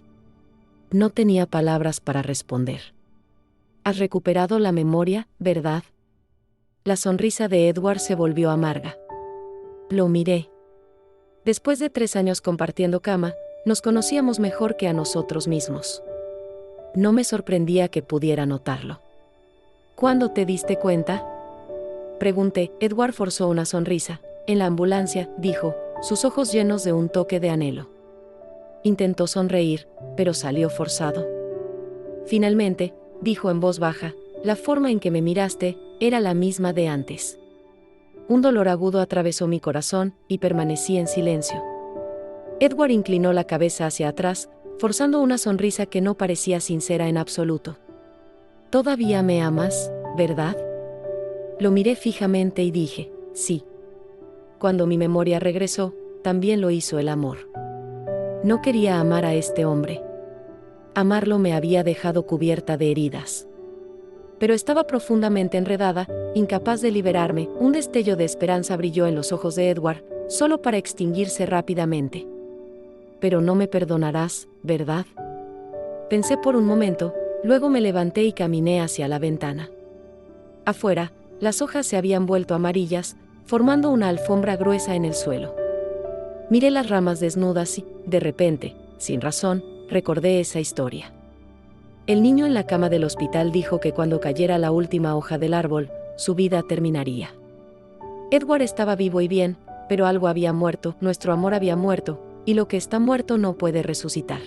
No tenía palabras para responder. Has recuperado la memoria, ¿verdad? La sonrisa de Edward se volvió amarga. Lo miré. Después de 3 años compartiendo cama, nos conocíamos mejor que a nosotros mismos. No me sorprendía que pudiera notarlo. ¿Cuándo te diste cuenta? Pregunté. Edward forzó una sonrisa. En la ambulancia, dijo, sus ojos llenos de un toque de anhelo. Intentó sonreír, pero salió forzado. Finalmente, dijo en voz baja, la forma en que me miraste era la misma de antes. Un dolor agudo atravesó mi corazón y permanecí en silencio. Edward inclinó la cabeza hacia atrás, forzando una sonrisa que no parecía sincera en absoluto. ¿Todavía me amas, verdad? Lo miré fijamente y dije, sí. Cuando mi memoria regresó, también lo hizo el amor. No quería amar a este hombre. Amarlo me había dejado cubierta de heridas. Pero estaba profundamente enredada, incapaz de liberarme. Un destello de esperanza brilló en los ojos de Edward, solo para extinguirse rápidamente. Pero no me perdonarás, ¿verdad? Pensé por un momento, luego me levanté y caminé hacia la ventana. Afuera, las hojas se habían vuelto amarillas, formando una alfombra gruesa en el suelo. Miré las ramas desnudas y, de repente, sin razón, recordé esa historia. El niño en la cama del hospital dijo que cuando cayera la última hoja del árbol, su vida terminaría. Edward estaba vivo y bien, pero algo había muerto, nuestro amor había muerto, y lo que está muerto no puede resucitar.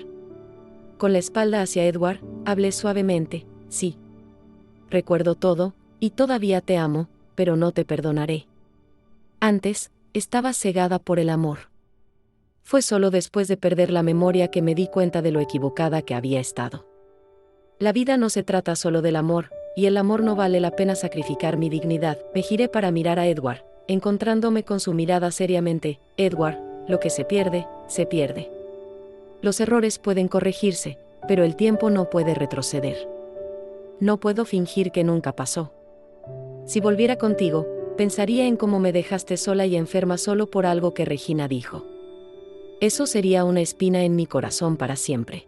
Con la espalda hacia Edward, hablé suavemente, sí. Recuerdo todo, y todavía te amo, pero no te perdonaré. Antes, estaba cegada por el amor. Fue solo después de perder la memoria que me di cuenta de lo equivocada que había estado. La vida no se trata solo del amor, y el amor no vale la pena sacrificar mi dignidad. Me giré para mirar a Edward, encontrándome con su mirada seriamente. Edward, lo que se pierde, se pierde. Los errores pueden corregirse, pero el tiempo no puede retroceder. No puedo fingir que nunca pasó. Si volviera contigo, pensaría en cómo me dejaste sola y enferma solo por algo que Regina dijo. Eso sería una espina en mi corazón para siempre.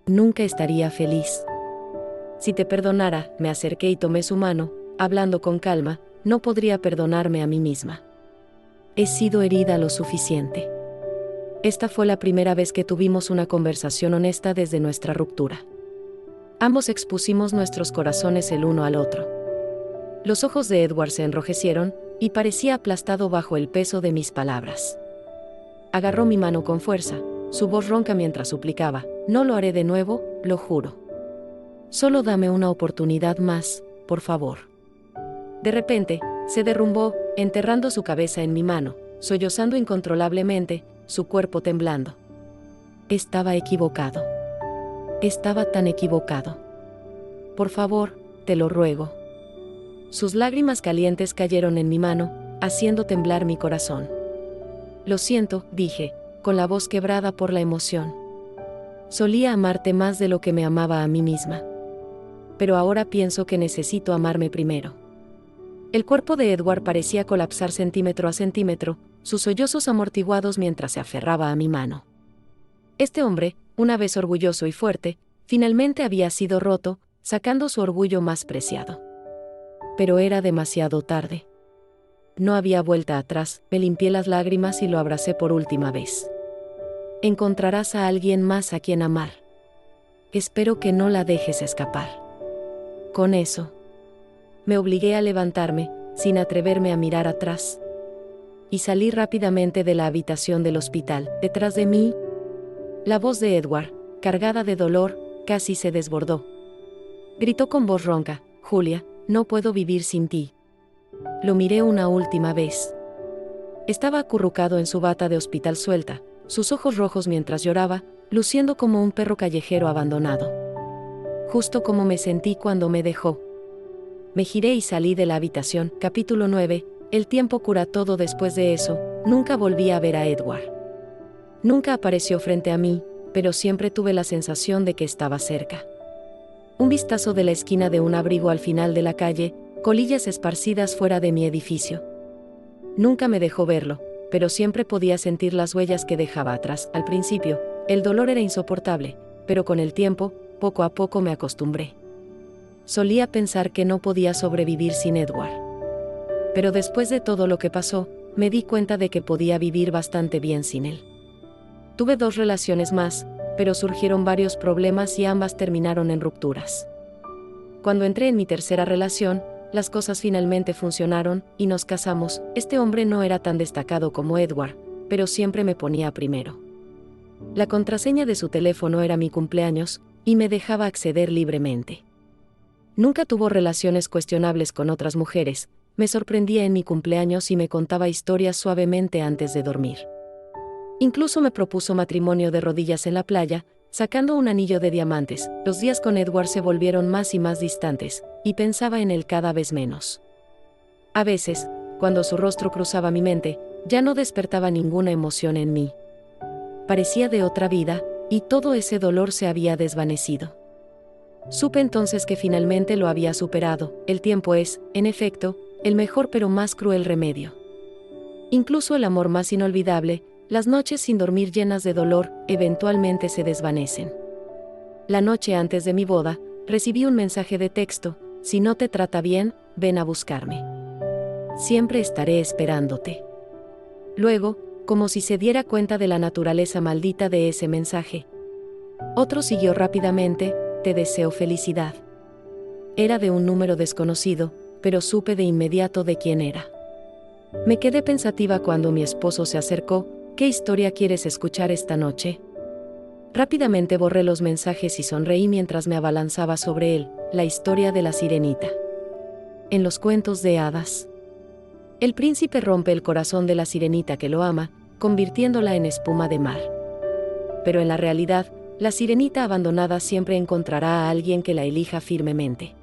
Nunca estaría feliz. Si te perdonara, me acerqué y tomé su mano, hablando con calma, no podría perdonarme a mí misma. He sido herida lo suficiente. Esta fue la primera vez que tuvimos una conversación honesta desde nuestra ruptura. Ambos expusimos nuestros corazones el uno al otro. Los ojos de Edward se enrojecieron, y parecía aplastado bajo el peso de mis palabras. Agarró mi mano con fuerza, su voz ronca mientras suplicaba: no lo haré de nuevo, lo juro. Solo dame una oportunidad más, por favor. De repente, se derrumbó, enterrando su cabeza en mi mano, sollozando incontrolablemente, su cuerpo temblando. Estaba equivocado. Estaba tan equivocado. Por favor, te lo ruego. Sus lágrimas calientes cayeron en mi mano, haciendo temblar mi corazón. Lo siento, dije, con la voz quebrada por la emoción. Solía amarte más de lo que me amaba a mí misma. Pero ahora pienso que necesito amarme primero. El cuerpo de Edward parecía colapsar centímetro a centímetro, sus sollozos amortiguados mientras se aferraba a mi mano. Este hombre, una vez orgulloso y fuerte, finalmente había sido roto, sacando su orgullo más preciado. Pero era demasiado tarde. No había vuelta atrás, me limpié las lágrimas y lo abracé por última vez. Encontrarás a alguien más a quien amar. Espero que no la dejes escapar. Con eso, me obligué a levantarme, sin atreverme a mirar atrás. Y salí rápidamente de la habitación del hospital. Detrás de mí, la voz de Edward, cargada de dolor, casi se desbordó. Gritó con voz ronca: Julia, no puedo vivir sin ti. Lo miré una última vez. Estaba acurrucado en su bata de hospital suelta, sus ojos rojos mientras lloraba, luciendo como un perro callejero abandonado. Justo como me sentí cuando me dejó. Me giré y salí de la habitación. Capítulo 9. El tiempo cura todo. Después de eso, nunca volví a ver a Edward. Nunca apareció frente a mí, pero siempre tuve la sensación de que estaba cerca. Un vistazo de la esquina de un abrigo al final de la calle, colillas esparcidas fuera de mi edificio. Nunca me dejó verlo, pero siempre podía sentir las huellas que dejaba atrás. Al principio, el dolor era insoportable, pero con el tiempo, poco a poco me acostumbré. Solía pensar que no podía sobrevivir sin Edward. Pero después de todo lo que pasó, me di cuenta de que podía vivir bastante bien sin él. Tuve 2 relaciones más, pero surgieron varios problemas y ambas terminaron en rupturas. Cuando entré en mi tercera relación, las cosas finalmente funcionaron, y nos casamos. Este hombre no era tan destacado como Edward, pero siempre me ponía primero. La contraseña de su teléfono era mi cumpleaños, y me dejaba acceder libremente. Nunca tuvo relaciones cuestionables con otras mujeres, me sorprendía en mi cumpleaños y me contaba historias suavemente antes de dormir. Incluso me propuso matrimonio de rodillas en la playa, sacando un anillo de diamantes. Los días con Edward se volvieron más y más distantes, y pensaba en él cada vez menos. A veces, cuando su rostro cruzaba mi mente, ya no despertaba ninguna emoción en mí. Parecía de otra vida, y todo ese dolor se había desvanecido. Supe entonces que finalmente lo había superado. El tiempo es, en efecto, el mejor pero más cruel remedio. Incluso el amor más inolvidable, las noches sin dormir llenas de dolor, eventualmente se desvanecen. La noche antes de mi boda, recibí un mensaje de texto: si no te trata bien, ven a buscarme. Siempre estaré esperándote. Luego, como si se diera cuenta de la naturaleza maldita de ese mensaje, otro siguió rápidamente: te deseo felicidad. Era de un número desconocido, pero supe de inmediato de quién era. Me quedé pensativa cuando mi esposo se acercó. ¿Qué historia quieres escuchar esta noche? Rápidamente borré los mensajes y sonreí mientras me abalanzaba sobre él: la historia de la sirenita. En los cuentos de hadas, el príncipe rompe el corazón de la sirenita que lo ama, convirtiéndola en espuma de mar. Pero en la realidad, la sirenita abandonada siempre encontrará a alguien que la elija firmemente.